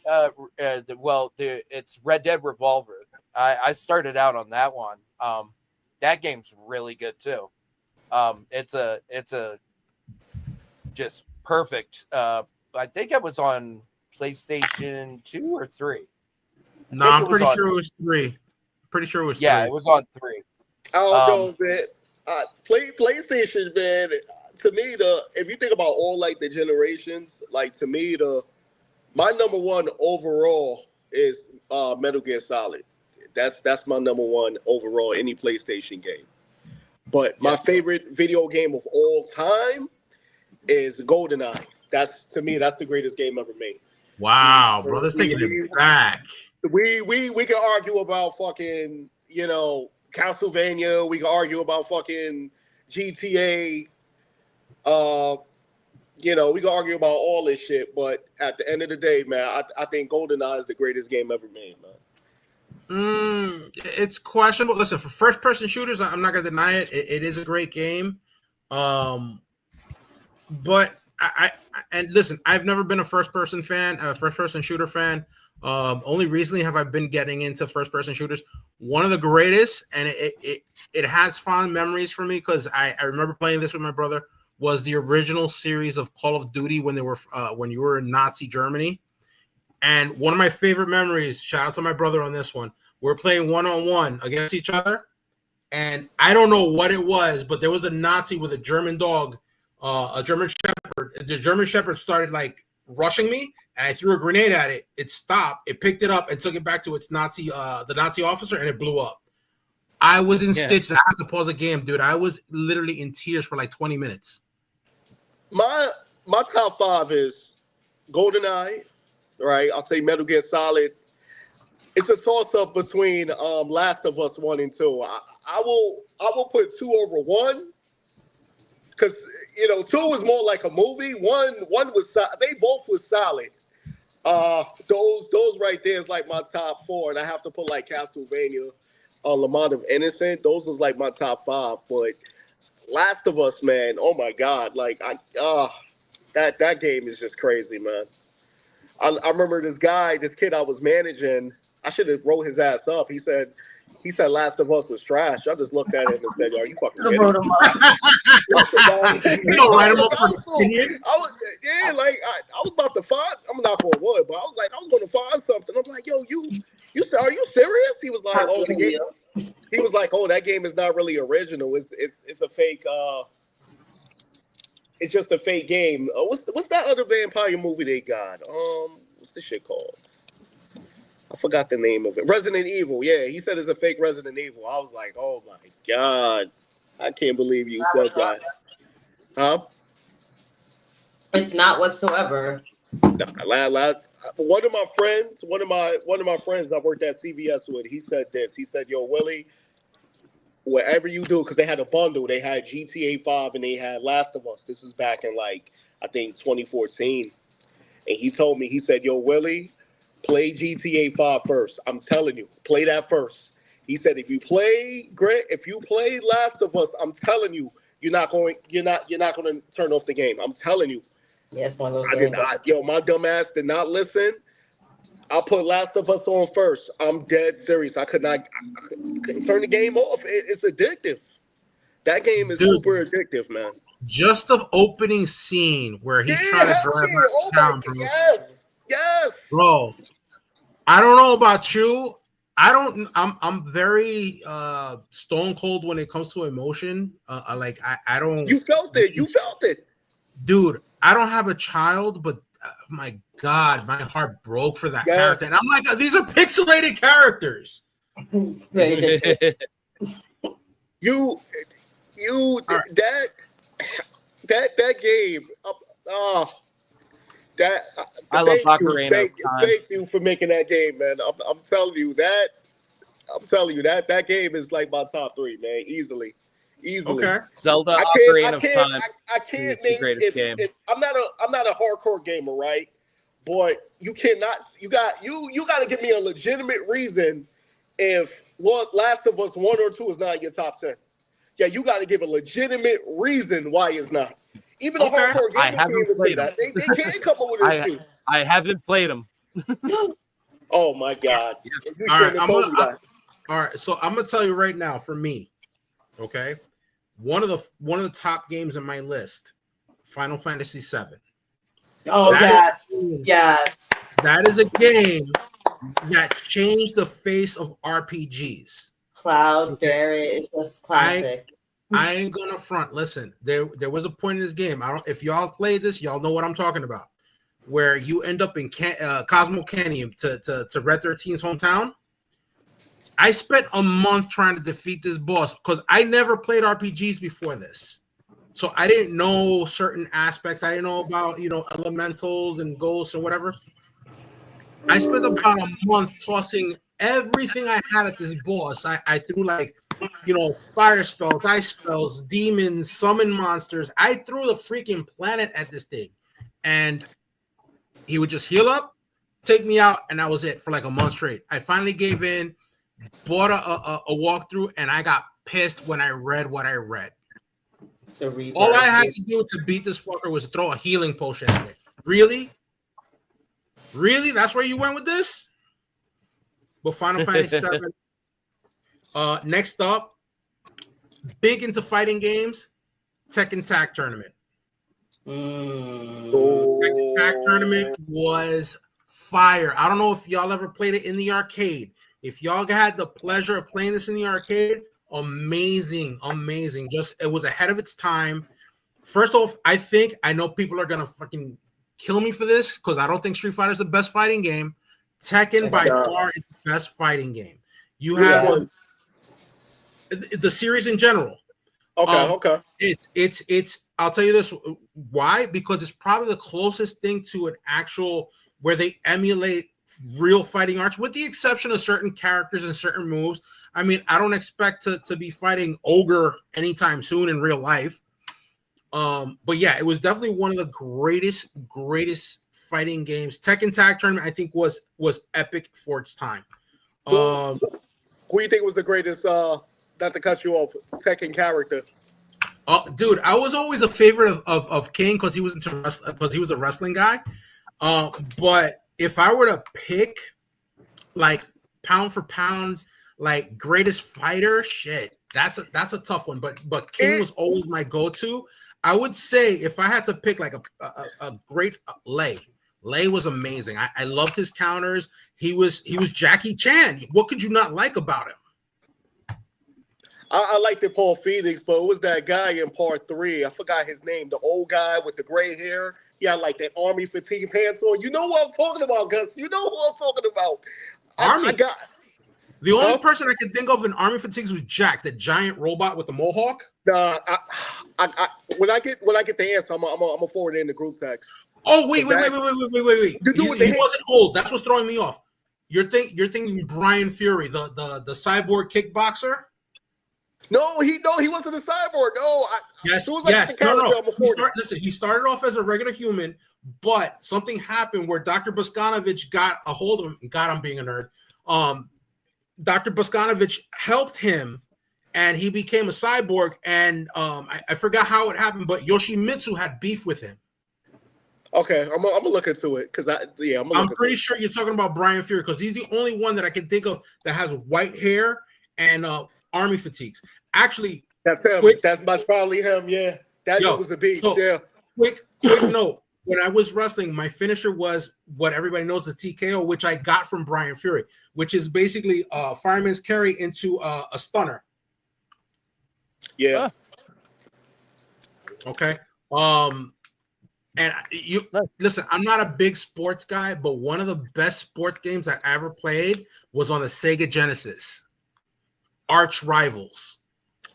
it's Red Dead Revolver. I started out on that one. That game's really good too. It's a just perfect. I think it was on PlayStation 2 or 3. No, I'm pretty sure it was 3. Pretty sure it was 3. Yeah, it was on 3. I don't know, man. PlayStation, man. To me, if you think about all like the generations, like to me, my number one overall is Metal Gear Solid. That's my number one overall any PlayStation game. But my favorite video game of all time is GoldenEye. That's the greatest game ever made. Wow, bro, let's take it back. We can argue about fucking Castlevania. We can argue about fucking GTA. We can argue about all this shit, but at the end of the day, man, I think GoldenEye is the greatest game ever made, man. It's questionable. Listen, for first-person shooters, I'm not gonna deny it. It is a great game. But and listen, I've never been a first person shooter fan. Only recently have I been getting into first person shooters. One of the greatest, and it has fond memories for me because I remember playing this with my brother. Was the original series of Call of Duty when you were in Nazi Germany. And one of my favorite memories, shout out to my brother on this one, we're playing 1-on-1 against each other. And I don't know what it was, but there was a Nazi with a German dog, a German Shepherd. The German Shepherd started like rushing me, and I threw a grenade at it. It stopped. It picked it up and took it back to its the Nazi officer, and it blew up. I was in stitches. I had to pause the game, dude. I was literally in tears for like 20 minutes. My top 5 is GoldenEye. Right, I'll say Metal Gear Solid. It's a toss-up between Last of Us 1 and 2. I will put 2 over 1 because 2 was more like a movie. One was they both was solid. Those right there is like my top 4, and I have to put like Castlevania, Lamont of Innocent. Those was like my top 5. But Last of Us, man, oh my God, like that game is just crazy, man. I remember this kid I was managing. I should have wrote his ass up. He said Last of Us was trash. I just looked at him and said, "Are you fucking kidding?" Wrote him up. You don't write him up for opinion. I was about to find. I'm not going to wood, but I was going to find something. I'm like, "Yo, you said, are you serious?" He was like, "Oh, the game." He was like, "Oh, that game is not really original. It's a fake. It's just a fake game." What's that other vampire movie they got? What's this shit called? I forgot the name of it. Resident Evil. Yeah, he said it's a fake Resident Evil. I was like, oh my God, I can't believe you said that. Huh? It's not whatsoever. One of my friends I worked at CVS with, he said this. He said, "Yo, Willie, whatever you do," because they had a bundle. They had GTA 5 and they had Last of Us. This was back in I think 2014. And he told me, he said, "Yo, Willie, play GTA 5 first. I'm telling you, play that first." He said, if you play Last of Us, I'm telling you, you're not going to turn off the game. I'm telling you. Yes, one of those. I did not. Yo, my dumb ass did not listen. I put Last of Us on first. I'm dead serious. I couldn't turn the game off. It's addictive. That game is super addictive, man. Just the opening scene where he's trying to drive around town, bro. Yes. Bro, I don't know about you. I'm very stone cold when it comes to emotion. I don't. You felt it. Dude, I don't have a child, but my God, my heart broke for that character. And I'm like, these are pixelated characters. That game. I love Ocarina. Thank you for making that game, man. I'm telling you that. That game is like my top 3, man. Easily. Okay. Zelda Ocarina of Time. I can't think the greatest game. I'm not a hardcore gamer, right? But you cannot. You got to give me a legitimate reason if Last of Us 1 or 2 is not in your top 10. Yeah, you got to give a legitimate reason why it's not. Even a hardcore gamer can't even say that. They can't come up with an excuse. I haven't played them. Oh my God! All right, so I'm gonna tell you right now. For me, okay, one of the top games on my list, Final Fantasy VII. Oh, yes. That is a game that changed the face of RPGs. Cloud Barrett is just classic. I ain't gonna front. Listen, there was a point in this game. If y'all played this, y'all know what I'm talking about. Where you end up in Cosmo Canyon to Red 13's hometown. I spent a month trying to defeat this boss because I never played RPGs before this. So I didn't know certain aspects. I didn't know about, elementals and ghosts or whatever. I spent about a month tossing everything I had at this boss. I threw fire spells, ice spells, demons, summon monsters. I threw the freaking planet at this thing. And he would just heal up, take me out, and that was it for like a month straight. I finally gave in, bought a walkthrough, and I got pissed when I read what I read. The rebirth. All I had to do to beat this fucker was throw a healing potion at it. Really? Really? That's where you went with this? But Final Fantasy VII. Next up, big into fighting games, Tekken Tag Tournament. Tekken Tag Tournament was fire. I don't know if y'all ever played it in the arcade. If y'all had the pleasure of playing this in the arcade, amazing. Just it was ahead of its time. First off, I know people are gonna fucking kill me for this because I don't think Street Fighter is the best fighting game. Tekken by far is the best fighting game. You have the series in general. Okay. It's I'll tell you this why, because it's probably the closest thing to an actual where they emulate real fighting arts, with the exception of certain characters and certain moves. I mean, I don't expect to be fighting Ogre anytime soon in real life. But yeah, it was definitely one of the greatest fighting games. Tekken Tag Tournament, I think, was epic for its time. Who do you think was the greatest? Not to cut you off, Tekken character. Dude, I was always a favorite of King because he was a wrestling guy. But if I were to pick, like, pound for pound, like, greatest fighter, shit, that's a tough one. But King was always my go-to. I would say if I had to pick like a great Lei was amazing. I loved his counters. He was Jackie Chan. What could you not like about him? I liked it, Paul Phoenix, but it was that guy in part 3. I forgot his name. The old guy with the gray hair. He had like that army fatigue pants on. You know what I'm talking about, Gus. You know who I'm talking about. The only person I can think of in Army Fatigues was Jack, the giant robot with the mohawk. Nah, when I get the answer, I'm gonna forward it in the group text. Oh wait! He wasn't old. That's what's throwing me off. You're thinking Brian Fury, the cyborg kickboxer. No, he wasn't a cyborg. No, yes. Listen, he started off as a regular human, but something happened where Dr. Bosconovich got a hold of him. God, I'm being a nerd. Dr. Bosconovich helped him, and he became a cyborg. And I forgot how it happened, but Yoshimitsu had beef with him. Okay, I'm gonna look into it because I'm pretty sure you're talking about Brian Fury because he's the only one that I can think of that has white hair and army fatigues. Actually, that's him. That's probably him. Yeah, that was the beef. So, yeah. Quick note. When I was wrestling, my finisher was what everybody knows, the TKO, which I got from Brian Fury, which is basically fireman's carry into a stunner. Yeah. Okay. And you listen, I'm not a big sports guy, but one of the best sports games I ever played was on the Sega Genesis. Arch Rivals.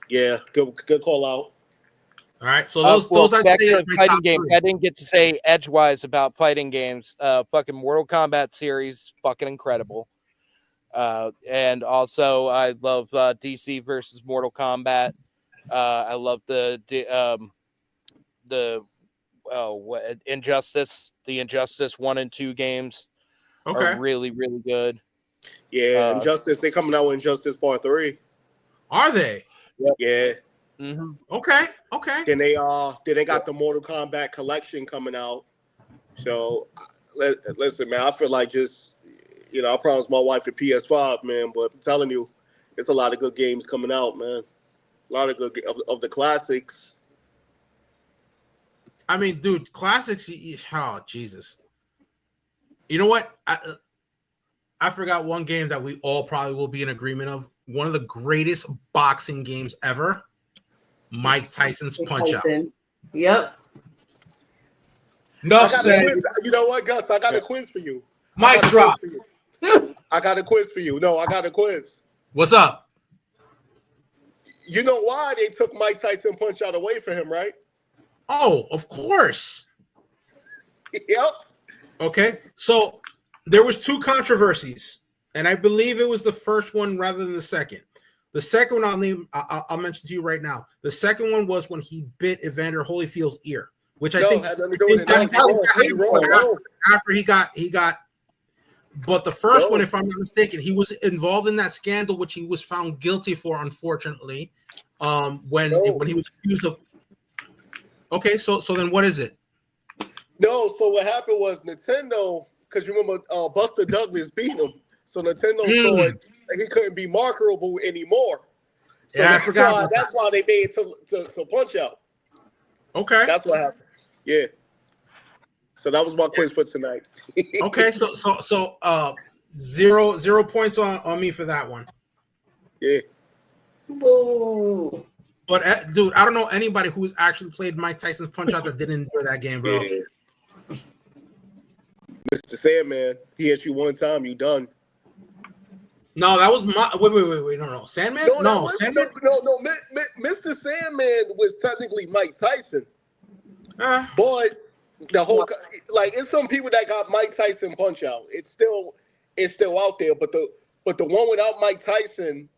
Yeah, good call out. All right, so those I'd back say to are my fighting top games. 3. I didn't get to say edgewise about fighting games. Fucking Mortal Kombat series, fucking incredible. And also I love DC versus Mortal Kombat. I love the Injustice. The Injustice 1 and 2 games are really, really good. Yeah, Injustice. They coming out with Injustice Part 3. Are they? Yep. Yeah. Mm-hmm. Okay. Then they got the Mortal Kombat collection coming out. So listen, man, I feel like just I promised my wife a PS5, man, but I'm telling you, it's a lot of good games coming out, man. A lot of good of the classics. I mean, dude, classics. Oh Jesus! You know what? I forgot one game that we all probably will be in agreement of. One of the greatest boxing games ever. Mike Tyson's Punch-Out. Yep. Enough said. You know what, Gus? I got a quiz for you. Mic drop. I got a quiz for you. No, I got a quiz. What's up? You know why they took Mike Tyson Punch-Out away from him, right? Oh, of course. Yep. Okay, so there was 2 controversies, and I believe it was the first one rather than the second. The second one I'll mention to you right now. The second one was when he bit Evander Holyfield's ear, which I think had nothing to do with it. After he got. But the first one, if I'm not mistaken, he was involved in that scandal, which he was found guilty for, unfortunately. When he was accused of. Okay, so then what is it? No, so what happened was Nintendo, because you remember Buster Douglas beat him, so Nintendo thought that he couldn't be marketable anymore. So Yeah, I forgot about that's why they made it to Punch Out. Okay. That's what happened. Yeah. So that was my quiz for tonight. Okay, so 0 points on me for that one. Yeah. Boo. But dude, I don't know anybody who's actually played Mike Tyson's Punch Out that didn't enjoy that game, bro. Yeah. Mr. Sandman, he hit you one time, you done. No, that was my wait, no, Sandman? No, Sandman. No, Mr. Sandman was technically Mike Tyson. But the whole it's some people that got Mike Tyson Punch Out. It's still out there, but the one without Mike Tyson,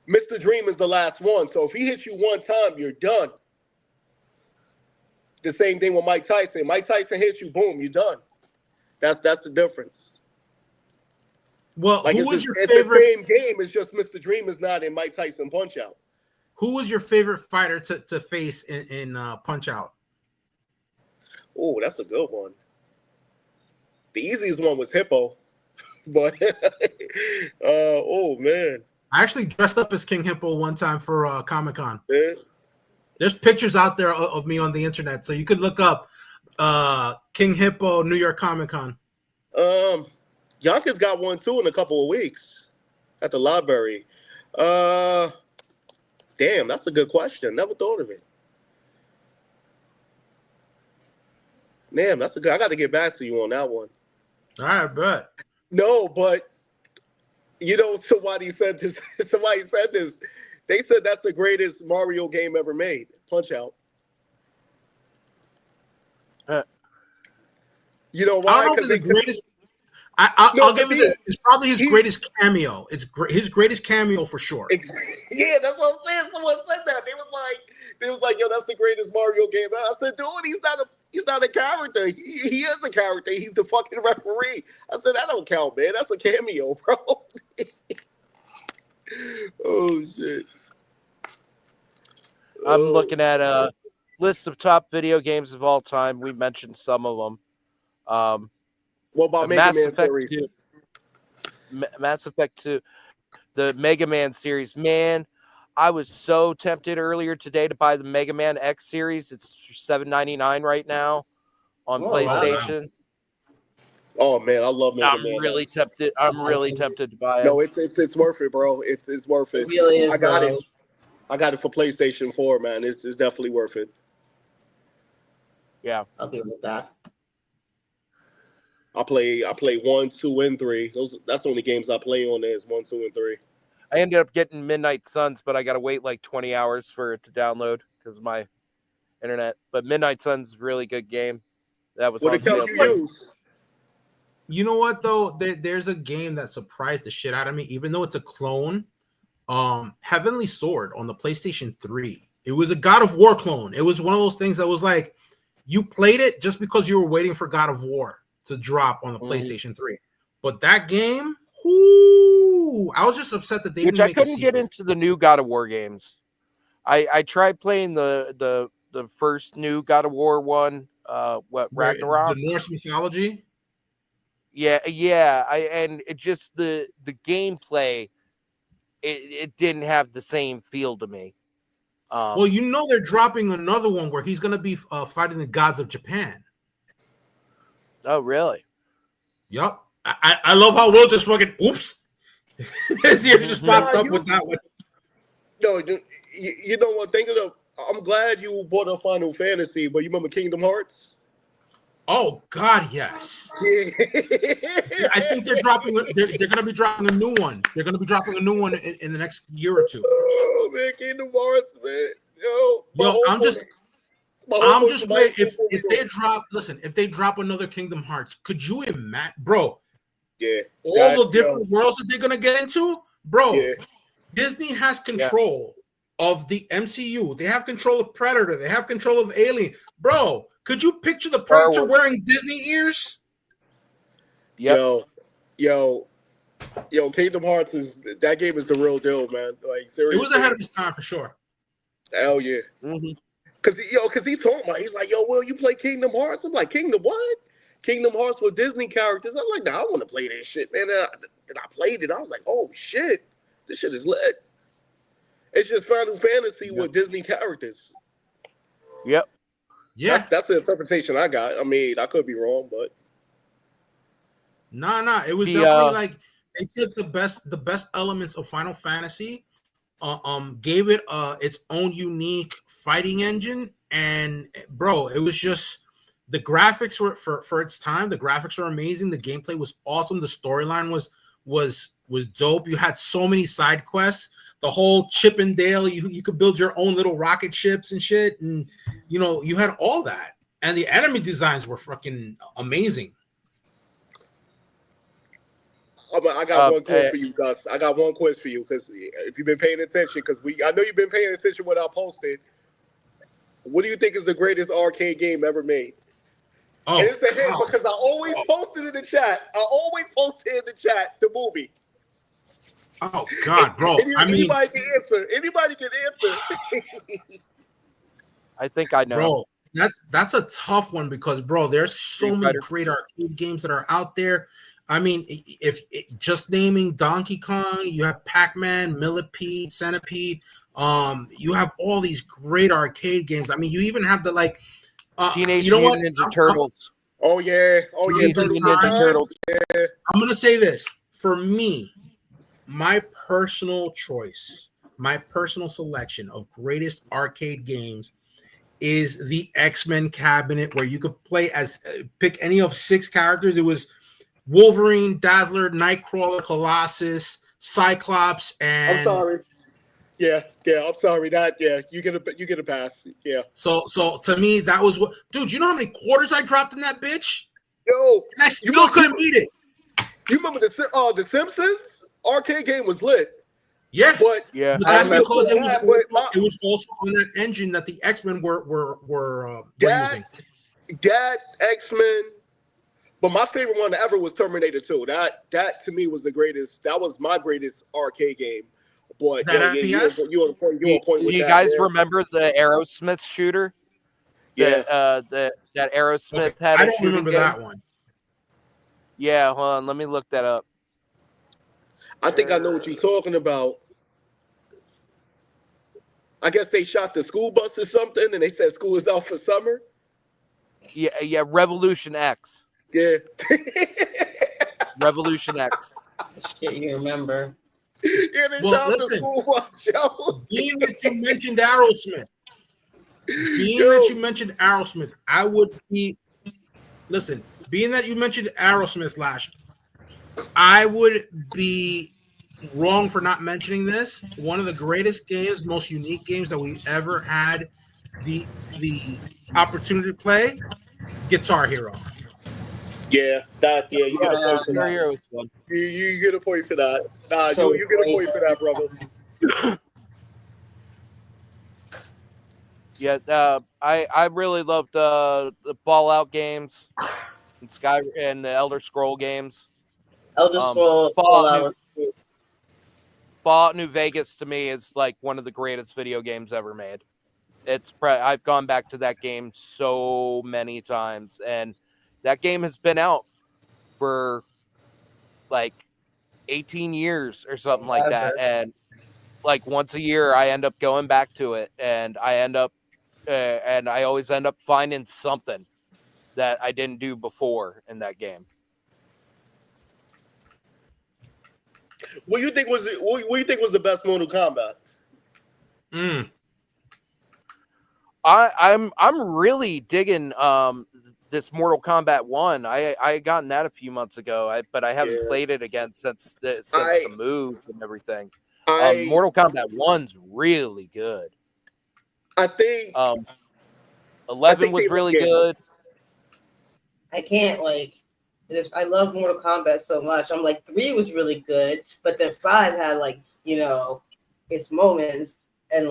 Mr. Dream is the last one. So if he hits you one time, you're done. The same thing with Mike Tyson. Mike Tyson hits you, boom, you're done. That's the difference. Well, who was your favorite? It's the same game. It's just Mr. Dream is not in Mike Tyson Punch Out. Who was your favorite fighter to face in Punch Out? Oh, that's a good one. The easiest one was Hippo, but oh man, I actually dressed up as King Hippo one time for Comic-Con. Yeah. There's pictures out there of me on the internet, so you could look up King Hippo New York Comic-Con. Yonkers got one too in a couple of weeks at the library. Damn, that's a good question. Never thought of it. Damn, that's a good. I got to get back to you on that one. All right, bet. No, but you know, somebody said this. They said that's the greatest Mario game ever made. Punch Out. You know why? Because the greatest. I'll give you this. It's probably his greatest cameo. It's his greatest cameo for sure. Yeah, that's what I'm saying. Someone said that. They was like, yo, that's the greatest Mario game. I said, dude, he's not a character. He is a character. He's the fucking referee. I said, that don't count, man. That's a cameo, bro. Oh shit. I'm looking at a list of top video games of all time. We mentioned some of them. What about Mega Man series? Mass Effect 2, the Mega Man series. Man, I was so tempted earlier today to buy the Mega Man X series. It's $7.99 right now on PlayStation. Wow. Oh man, I love Mega Man. I'm really tempted to buy it. No, it's worth it, bro. It's worth it. It really is. I got it. I got it for PlayStation 4, man. It's definitely worth it. Yeah, I'll be with that. I play 1, 2, and 3. That's the only games I play on there is 1, 2, and 3. I ended up getting Midnight Suns, but I got to wait like 20 hours for it to download because of my internet. But Midnight Suns is a really good game. That was what account you use? You know what though? There's a game that surprised the shit out of me, even though it's a clone. Heavenly Sword on the PlayStation 3. It was a God of War clone. It was one of those things that was like you played it just because you were waiting for God of War to drop on the PlayStation 3. But that game, I was just upset that they didn't make I couldn't get into the new God of War games. I tried playing the first new God of War one, Ragnarok? The Norse mythology? Yeah. And it just the gameplay, it didn't have the same feel to me. Well, you know they're dropping another one where he's going to be fighting the gods of Japan. Oh, really? Yup. I love how Will just fucking oops. His ear just popped up with that one. No, you know what? I'm glad you bought a Final Fantasy, but you remember Kingdom Hearts? Oh God, yes. Yeah. I think they're dropping. They're going to be dropping a new one. They're going to be dropping a new one in the next year or two. Oh man, Kingdom Hearts, man. I'm just waiting. If they drop, listen, if they drop another Kingdom Hearts, could you imagine, bro? Yeah. All the different worlds that they're gonna get into, bro. Yeah. Disney has control of the MCU. They have control of Predator. They have control of Alien, bro. Could you picture the Predator wearing Disney ears? Yep. Yo, Kingdom Hearts that game is the real deal, man. Like seriously. It was ahead of its time for sure. Hell yeah. Mm-hmm. Cause he told me, he's like, yo, Will, you play Kingdom Hearts? I'm like, Kingdom what? Kingdom Hearts with Disney characters. I'm like, nah, I want to play this shit, man. And I played it. I was like, oh shit, this shit is lit. It's just Final Fantasy with Disney characters. Yep. Yeah. That's the interpretation I got. I mean, I could be wrong, but Nah. It was definitely like they took the best elements of Final Fantasy, gave it its own unique fighting engine, and bro, it was just the graphics were for its time. The graphics were amazing. The gameplay was awesome. The storyline was dope. You had so many side quests. The whole Chip and Dale, you could build your own little rocket ships and shit, and you had all that. And the enemy designs were fucking amazing. I got one quiz for you, Gus. I got one quiz for you because if you've been paying attention, I know you've been paying attention when I posted. What do you think is the greatest arcade game ever made? Oh, and it's a hit because I always posted in the chat. The movie. Oh God, bro! Anybody can answer. I think I know. Bro, that's a tough one because, bro, there's so many great arcade games that are out there. I mean, if just naming Donkey Kong, you have Pac-Man, Millipede, Centipede. You have all these great arcade games. I mean, you even have the Teenage Mutant Ninja Turtles. Oh yeah, Ninja Turtles. Yeah. I'm gonna say this for me. My personal choice, my personal selection of greatest arcade games is the X-Men cabinet, where you could pick any of 6 characters. It was Wolverine, Dazzler, Nightcrawler, Colossus, Cyclops, and I'm sorry. Yeah, I'm sorry. You get a pass. Yeah. So to me, that was what, dude. You know how many quarters I dropped in that bitch? Yo, and I still couldn't beat it. You remember the Simpsons arcade game was lit? Yeah, but that's because it was also on that engine that the X-Men were using. That X-Men. But my favorite one ever was Terminator 2. That to me was the greatest. That was my greatest arcade game. But you on point. Do you guys remember the Aerosmith shooter? Yeah. That Aerosmith had. I don't remember that one. Yeah, hold on. Let me look that up. I think I know what you're talking about. I guess they shot the school bus or something, and they said school is out for summer. Yeah. Revolution X. Yeah. Revolution X. Shit, you remember? Yeah, well, listen. Being that you mentioned Aerosmith, I would be. Listen, being that you mentioned Aerosmith last, I would be wrong for not mentioning this. One of the greatest games, most unique games that we ever had the opportunity to play, Guitar Hero. Yeah, you get a point for Guitar Hero was fun. You get a point for that. You get a point for that, brother. Yeah, I really loved the Fallout games and the Elder Scroll games. Elder Scroll Fallout New Vegas to me is like one of the greatest video games ever made. I've gone back to that game so many times, and that game has been out for like 18 years or something like that. And like once a year, I end up going back to it, and I always end up finding something that I didn't do before in that game. What do you think was the best Mortal Kombat? I'm really digging this Mortal Kombat 1. I gotten that a few months ago, but I haven't played it again since the move and everything. Mortal Kombat 1's really good. I think 11 was really good. I can't I love Mortal Kombat so much. I'm like 3 was really good, but then 5 had its moments, and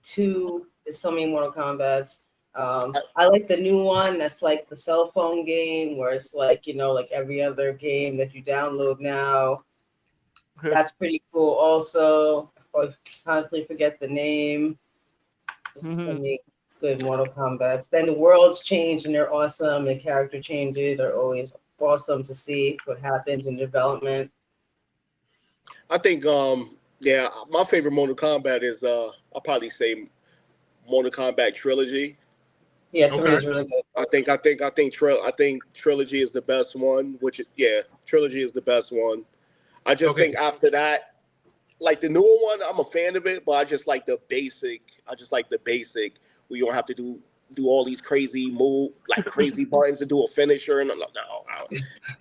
2 is so many Mortal Kombats. I like the new one that's like the cell phone game where it's like every other game that you download now. That's pretty cool also. I constantly forget the name. good Mortal Kombat. Then the worlds change and they're awesome. And character changes are always awesome to see what happens in development. I think yeah, my favorite Mortal Kombat is I'll probably say Mortal Kombat Trilogy. Yeah, 3 Okay. is really good. I think Trilogy is the best one. Trilogy is the best one. I just Okay. think after that, like the newer one, I'm a fan of it, but I just like the basic. Where you don't have to do all these crazy crazy buttons to do a finisher. And I'm like, no,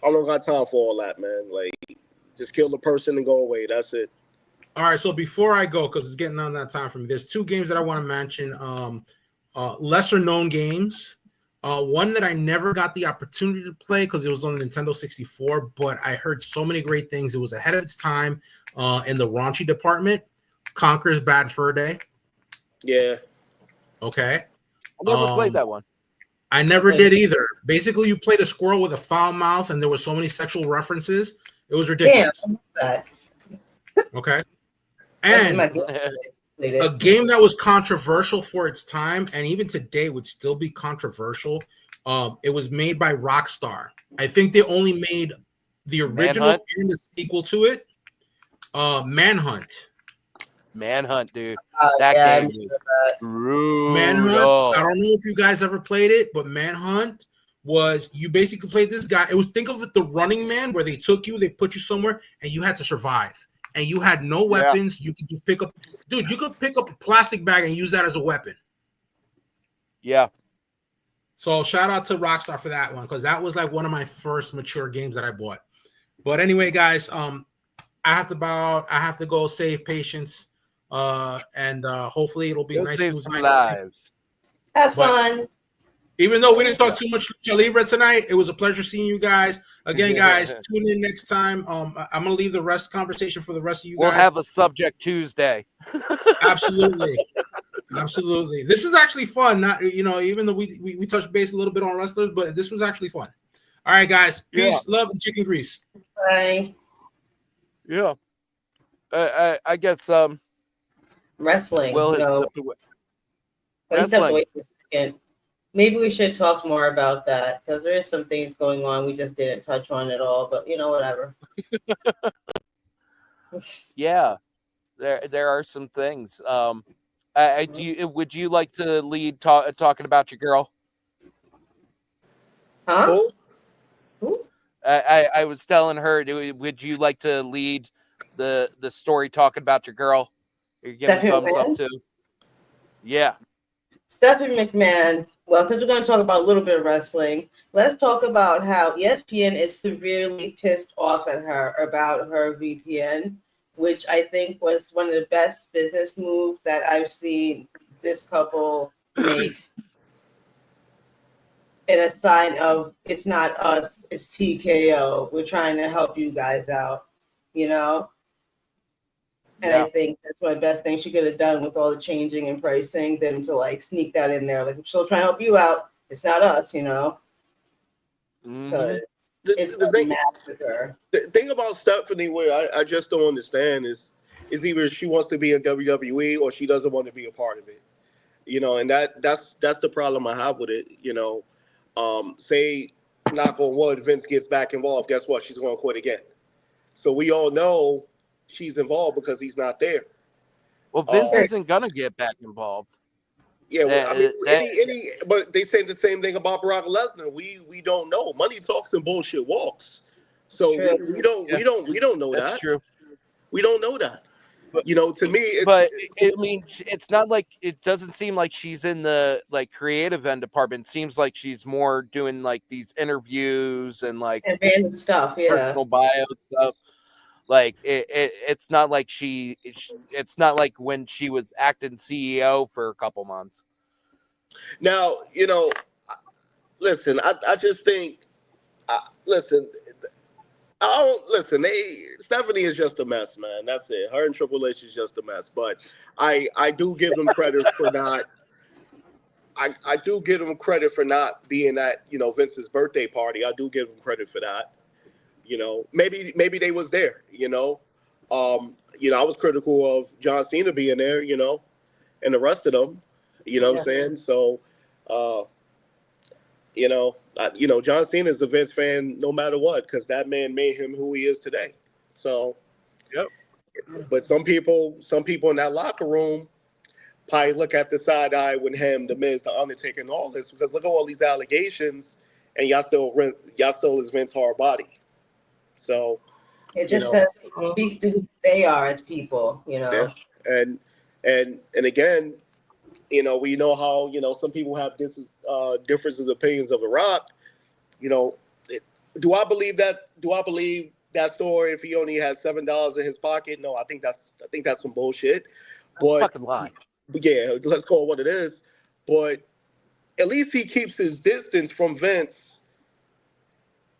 I don't got time for all that, man. Like, just kill the person and go away. That's it. All right, so before I go, because it's getting on that time for me, there's 2 games that I want to mention. Lesser known games. One that I never got the opportunity to play because it was on the Nintendo 64, but I heard so many great things. It was ahead of its time in the raunchy department. Conker's Bad Fur Day. Yeah. Okay. I never played that one. I never did either. Basically, you played a squirrel with a foul mouth, and there were so many sexual references. It was ridiculous. Damn, that. Okay. That's And my game. a game that was controversial for its time, and even today would still be controversial. It was made by Rockstar. I think they only made the original Manhunt? and the sequel to it. Manhunt. Manhunt, dude. Oh, That yeah, game I'm is sure that. Manhunt. brutal. I don't know if you guys ever played it, but Manhunt was you basically played this guy. It was think of it the Running Man, where they took you, they put you somewhere, and you had to survive. And you had no weapons. You could just pick up, dude. You could pick up a plastic bag and use that as a weapon. Yeah. So shout out to Rockstar for that one because that was like one of my first mature games that I bought. But anyway, guys, I have to bow out. I have to go save patience, and hopefully it'll be Go nice. save smooth some night. lives. Have But- fun. Even though we didn't talk too much Lucha Libre tonight, it was a pleasure seeing you guys. Again, guys, tune in next time. I'm gonna leave the rest conversation for the rest of you We'll guys. have a subject Tuesday. Absolutely. Absolutely. This is actually fun. Not even though we touched base a little bit on wrestlers, but this was actually fun. All right, guys. Peace, love, and chicken grease. Bye. Yeah. I guess Wrestling. Will you has know, stepped away. but he stepped Wrestling. away for a second. Maybe we should talk more about that because there is some things going on we just didn't touch on at all. But whatever. Yeah. There are some things. Would you like to lead talking about your girl? Huh? Cool. Who? I was telling her, would you like to lead the story talking about your girl? You're giving a Stephanie thumbs up McMahon? too. Yeah. Stephanie McMahon. Well, since we're going to talk about a little bit of wrestling, let's talk about how ESPN is severely pissed off at her about her VPN, which I think was one of the best business moves that I've seen this couple make. And a sign of it's not us, it's TKO. We're trying to help you guys out, And Yeah. I think that's one of the best things she could have done with all the changing and pricing, them to sneak that in there. We're still trying to help you out. It's not us, Mhm. 'cause it's The a thing- massacre. The thing about Stephanie, where I just don't understand, is either she wants to be in WWE or she doesn't want to be a part of it. And that's the problem I have with it. Say, knock on wood, Vince gets back involved. Guess what? She's going to quit again. So we all know she's involved because he's not there. Well, Vince Oh. isn't gonna get back involved. Yeah, well, I mean, That- but they say the same thing about Brock Lesnar. We don't know. Money talks and bullshit walks. So True. we don't know That's that. true. We don't know that. But- To me, it's, But it's not like it doesn't seem like she's in the creative end department. It seems like she's more doing these interviews and And random stuff, yeah. personal bio stuff. It's not like it's not like when she was acting CEO for a couple months. now, listen, I just think, listen, I don't listen. Stephanie is just a mess, man. That's it. Her and Triple H is just a mess. But I do give them credit for not. I do give them credit for not being at Vince's birthday party. I do give them credit for that. Maybe they was there. I was critical of John Cena being there. And the rest of them. You know what I'm saying? So, John Cena is a Vince fan no matter what, because that man made him who he is today. So, Yep. But some people in that locker room probably look at the side eye with him, the Miz, the Undertaker, and all this, because look at all these allegations, and y'all still is Vince hard body. So it just says it speaks to who they are as people, Yeah. And again, we know how some people have differences of opinions of The Rock. Do I believe that? Do I believe that story? If he only has $7 in his pocket, no, I think that's some bullshit. But Fucking lie. yeah, let's call it what it is. But at least he keeps his distance from Vince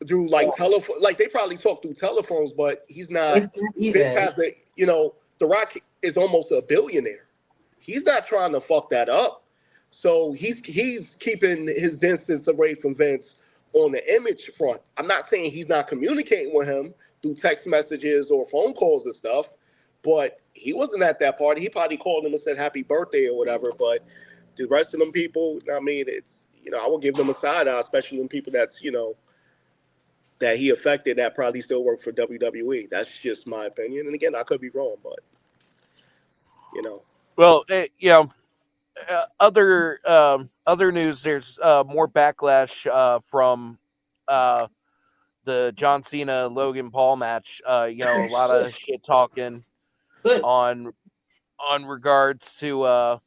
through telephone. Like they probably talk through telephones, but he's not. Vince has The Rock is almost a billionaire. He's not trying to fuck that up. So he's keeping his distance away from Vince on the image front. I'm not saying he's not communicating with him through text messages or phone calls and stuff, but he wasn't at that party. He probably called him and said happy birthday or whatever. But the rest of them people, I mean, it's I will give them a side eye, especially when people that's that he affected that probably still work for WWE. That's just my opinion. And again, I could be wrong, but Well, other news. There's more backlash from the John Cena Logan Paul match. A lot of shit talking on regards to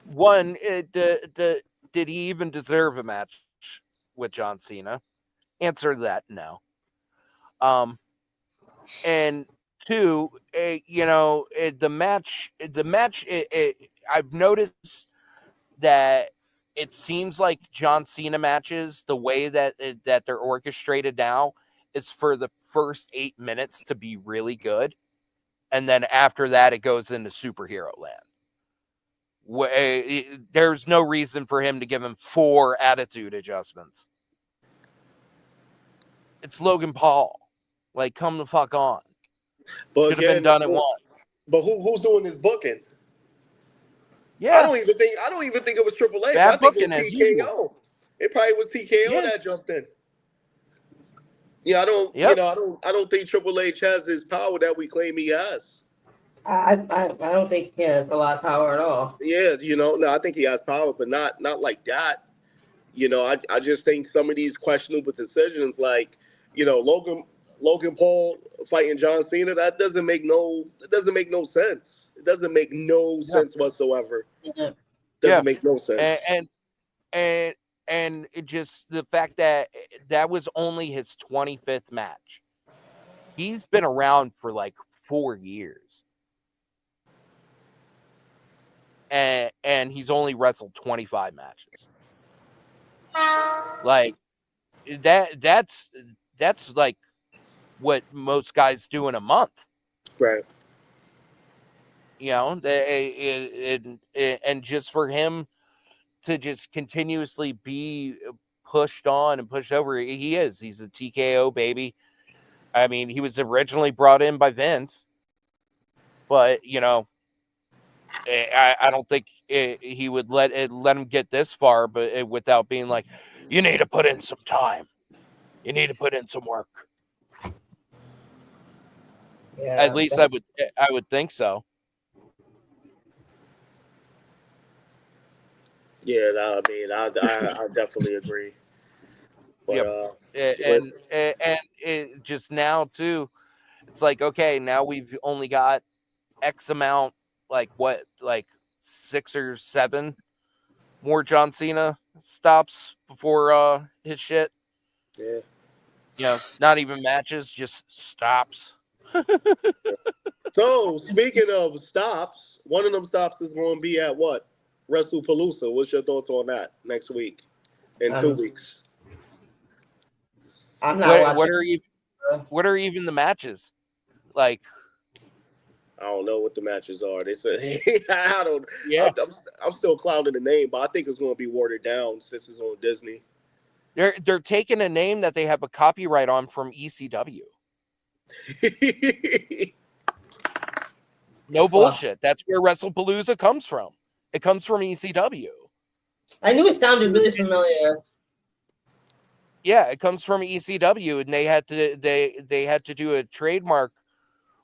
one. Did he even deserve a match with John Cena? Answer that no. And two, the match. I've noticed that it seems like John Cena matches, the way that they're orchestrated now, is for the first 8 minutes to be really good, and then after that, it goes into superhero land. There's no reason for him to give him 4 attitude adjustments. It's Logan Paul. Like, come the fuck on. But should have been done at once. But who's doing this booking? Yeah, I don't even think it was Triple H. I think it was TKO. It probably was TKO that jumped in. Yeah, I don't think Triple H has his power that we claim he has. I don't think he has a lot of power at all. Yeah, no, I think he has power, but not like that. I just think some of these questionable decisions, like Logan Paul fighting John Cena, that doesn't make no sense. It doesn't make no sense whatsoever. Doesn't make no sense. And it just the fact that was only his 25th match. He's been around for like 4 years. And he's only wrestled 25 matches. Like that's like what most guys do in a month. Right. And just for him to just continuously be pushed on and pushed over, he's a TKO baby. I mean, he was originally brought in by Vince, but I don't think he would let him get this far, but without being like, you need to put in some time, you need to put in some work. Yeah, at least I would think so. Yeah, I mean, I definitely agree. But, and it just now too, it's like, okay, now we've only got X amount, like 6 or 7 more John Cena stops before his shit. Yeah. Not even matches, just stops. So speaking of stops, one of them stops is going to be at what? WrestlePalooza. What's your thoughts on that next week? In 2 weeks. I'm not watching. What are even the matches? Like, I don't know what the matches are. They said I don't. Yeah. I'm still clowning the name, but I think it's going to be watered down since it's on Disney. They're taking a name that they have a copyright on from ECW. No bullshit. That's where WrestlePalooza comes from. It comes from ECW. I knew it sounded really familiar. Yeah, it comes from ECW, and they had to do a trademark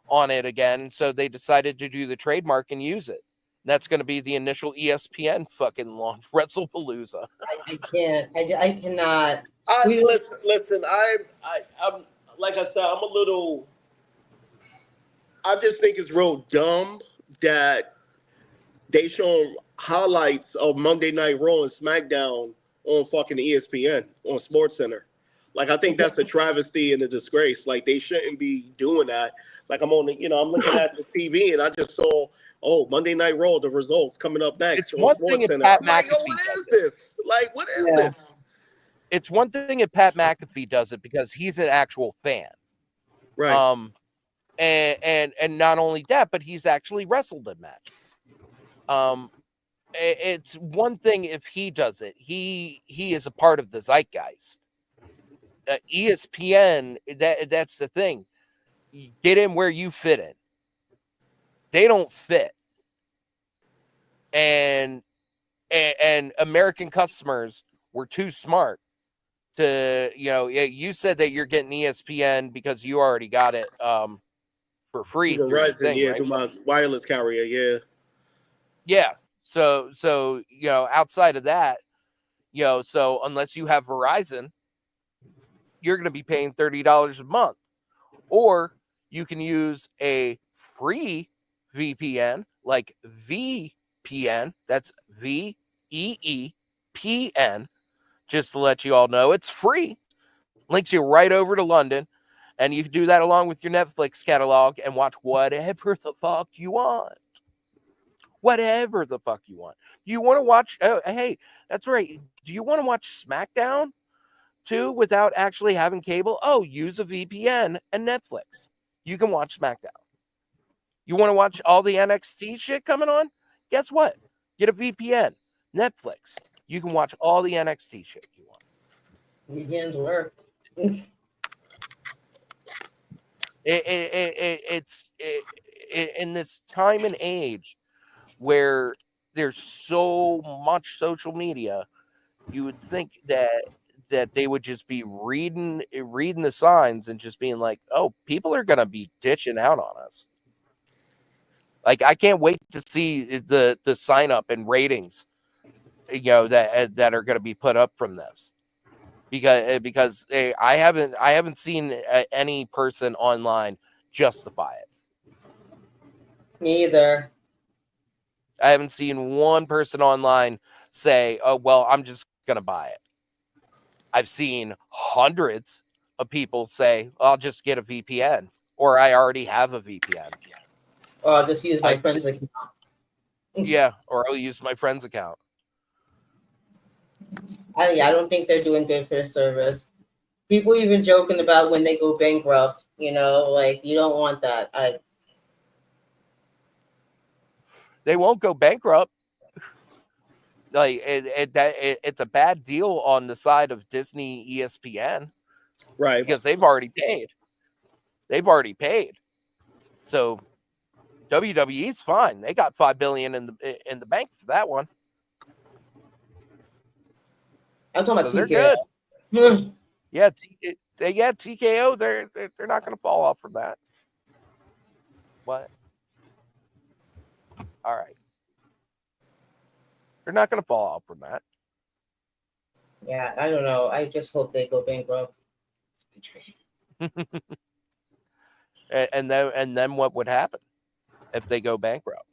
on it again, so they decided to do the trademark and use it. That's going to be the initial ESPN fucking launch, WrestlePalooza. I can't. I cannot. Listen. I'm like I said. I'm a little. I just think it's real dumb that they show highlights of Monday Night Raw and SmackDown on fucking ESPN on SportsCenter. Like, I think that's a travesty and a disgrace. Like, they shouldn't be doing that. Like, I'm on the, I'm looking at the TV and I just saw, Monday Night Raw, the results coming up next. It's one thing if Pat McAfee what is this? Like, what is this? It's one thing if Pat McAfee does it because he's an actual fan. Right. And not only that, but he's actually wrestled in matches. It's one thing if he does it. He is a part of the zeitgeist. ESPN, that's the thing. You get in where you fit in. They don't fit. And American customers were too smart to, you said that you're getting ESPN because you already got it for free. Through my wireless carrier, yeah. Yeah. So outside of that, so unless you have Verizon, you're going to be paying $30 a month. Or you can use a free VPN like VPN. That's VEEPN. Just to let you all know, it's free. Links you right over to London. And you can do that along with your Netflix catalog and watch whatever the fuck you want. Whatever the fuck you want. You want to watch? Oh, hey, that's right. Do you want to watch SmackDown too without actually having cable? Oh, use a VPN and Netflix. You can watch SmackDown. You want to watch all the NXT shit coming on? Guess what? Get a VPN, Netflix. You can watch all the NXT shit you want. VPNs work. It's in this time and age where there's so much social media, you would think that they would just be reading the signs and just being like, oh, people are gonna be ditching out on us. Like, I can't wait to see the sign up and ratings, that are going to be put up from this, because I haven't seen any person online justify it. Me either. I haven't seen one person online say, oh, well, I'm just going to buy it. I've seen hundreds of people say, I'll just get a VPN, or I already have a VPN. Or I'll just use my friend's account. Yeah, or I'll use my friend's account. I don't think they're doing good for service. People even joking about when they go bankrupt, like, you don't want that. They won't go bankrupt. Like, it's a bad deal on the side of Disney, ESPN, right? Because they've already paid. So WWE's fine. They got $5 billion in the bank for that one. I'm talking about so TKO. They're good. Yeah, TKO. They're not going to fall off from that. What? All right. They're not going to fall off from that. Yeah, I don't know. I just hope they go bankrupt. and then what would happen if they go bankrupt?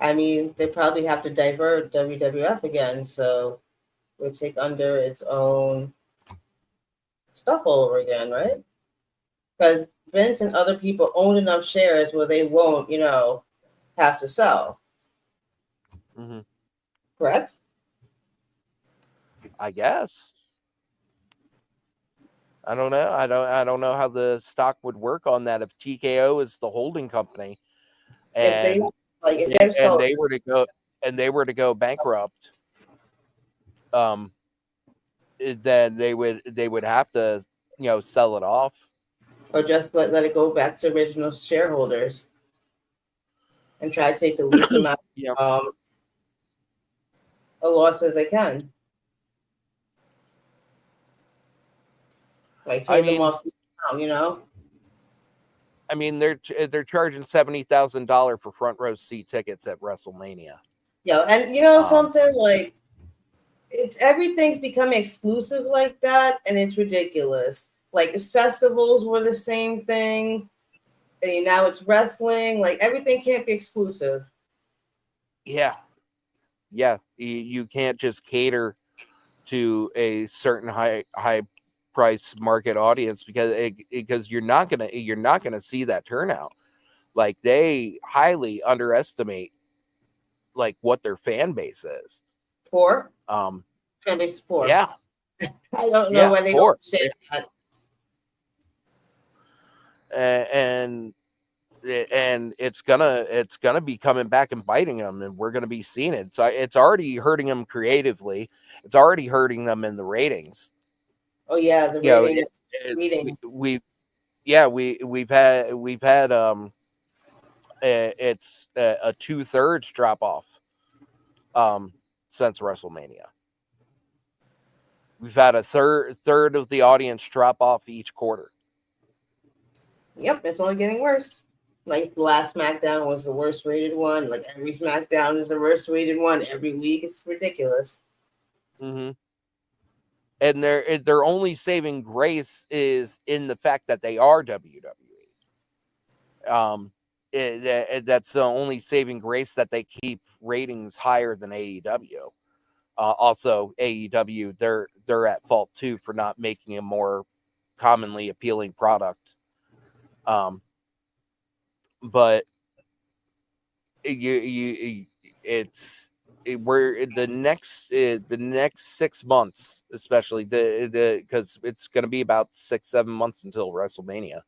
I mean, they probably have to divert WWF again, so it would take under its own stuff all over again, right? Because Vince and other people own enough shares where they won't, have to sell. Mm-hmm. Correct? I guess. I don't know. I don't know how the stock would work on that if TKO is the holding company, and they were to go bankrupt. Then they would have to sell it off, or just let it go back to original shareholders and try to take the least amount a loss as they can. Like pay them off now, you know. I mean, they're charging $70,000 for front row seat tickets at WrestleMania. Yeah, and you know something, like it's everything's becoming exclusive like that, and it's ridiculous. Like festivals were the same thing, and now it's wrestling. Like everything can't be exclusive. Yeah. You can't just cater to a certain high price market audience because you're not gonna see that turnout. Like they highly underestimate like what their fan base is. Poor fan base poor. Yeah. I don't know why they don't say that. And it's gonna be coming back and biting them, and we're gonna be seeing it. So it's already hurting them creatively. It's already hurting them in the ratings. Oh yeah, the rating. We've had it's a 2/3 drop off since WrestleMania. We've had a third of the audience drop off each quarter. Yep, it's only getting worse. Like the last SmackDown was the worst rated one. Like every SmackDown is the worst rated one every week. It's ridiculous. Mm-hmm. And their only saving grace is in the fact that they are WWE. That's the only saving grace, that they keep ratings higher than AEW. Also, AEW, they're at fault too for not making a more commonly appealing product. But we're the next 6 months, especially because it's going to be about 6-7 months until WrestleMania.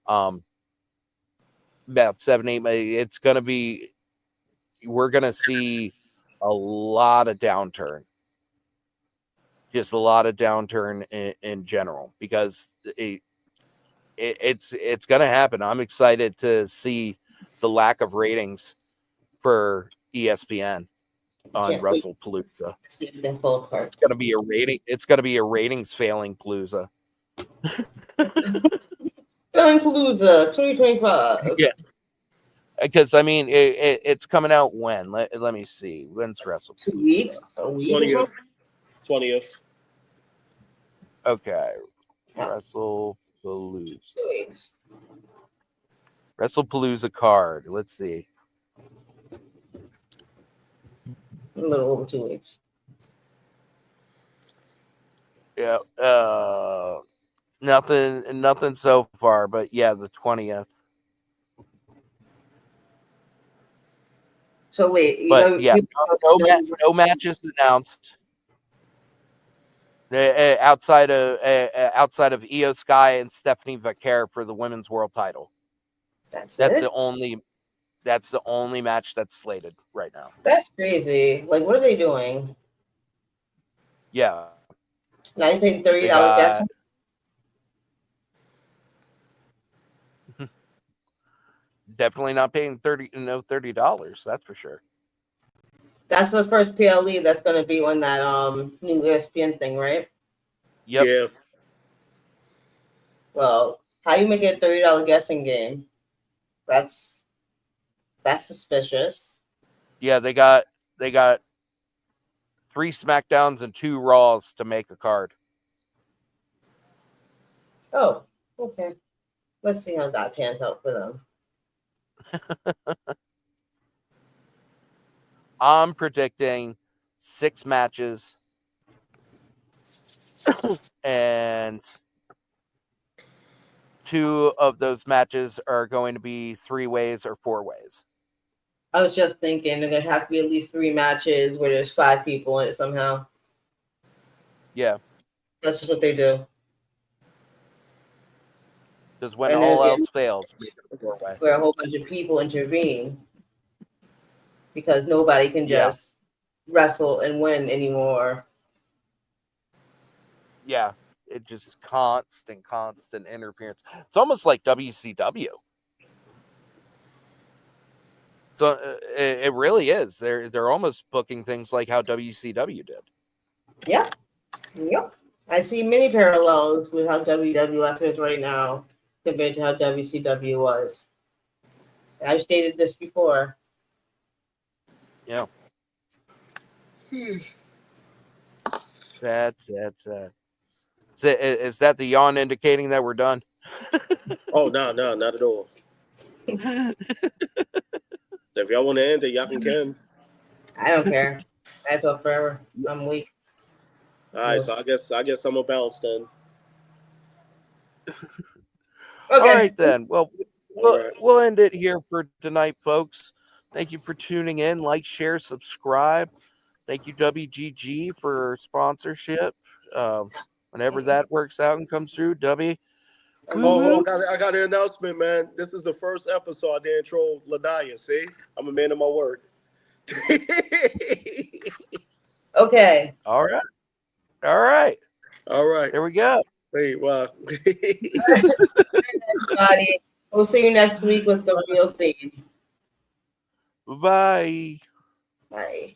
About 7-8. It's going to be. We're going to see a lot of downturn. Just a lot of downturn in general, because it's going to happen. I'm excited to see the lack of ratings for ESPN on WrestlePalooza. See them fall apart. It's going to be a rating. It's going to be a ratings failing palooza. Failing Palooza 2025. Yeah, because I mean it's coming out when? Let me see. When's WrestlePalooza? 2 weeks. A week. 20th. Okay, Yeah. WrestlePalooza. 2 weeks. WrestlePalooza card. Let's see. A little over 2 weeks. Yeah. Nothing so far, but yeah, the 20th. So wait, But no matches announced. Outside of Io Sky and Stephanie Vaquer for the women's world title. That's the only match that's slated right now. That's crazy. Like, what are they doing? Yeah. Now you paying $30 gas. Definitely not paying $30. That's for sure. That's the first PLE that's going to be on that new ESPN thing, right? Yep. Yeah. Well, how you make it a $30 guessing game? That's suspicious. Yeah, they got 3 SmackDowns and 2 Raws to make a card. Oh, okay. Let's see how that pans out for them. I'm predicting 6 matches and 2 of those matches are going to be 3-ways or 4-ways. I was just thinking there's going to have to be at least 3 matches where there's 5 people in it somehow. Yeah. That's just what they do. Because when all else fails, where a whole bunch of people intervene because nobody can just wrestle and win anymore. Yeah, it just constant interference. It's almost like WCW. So it really is. They're almost booking things like how WCW did. Yep. I see many parallels with how WWF is right now compared to how WCW was. I've stated this before. Yeah. Sad. Is that the yawn indicating that we're done? Oh no, not at all. If y'all want to end it, y'all can. I don't care. I go forever. I'm weak. All right, so I guess I'm gonna bounce then. All Okay. right then. Well, All right. we'll end it here for tonight, folks. Thank you for tuning in. Like, share, subscribe. Thank you, WGG, for sponsorship. Whenever that works out and comes through, W. Oh, I got an announcement, man. This is the first episode I didn't troll Ladanya. See, I'm a man of my word. Okay. All right. All right. All right. There we go. Wait, wow. Everybody. We'll see you next week with the real thing. Bye. Bye.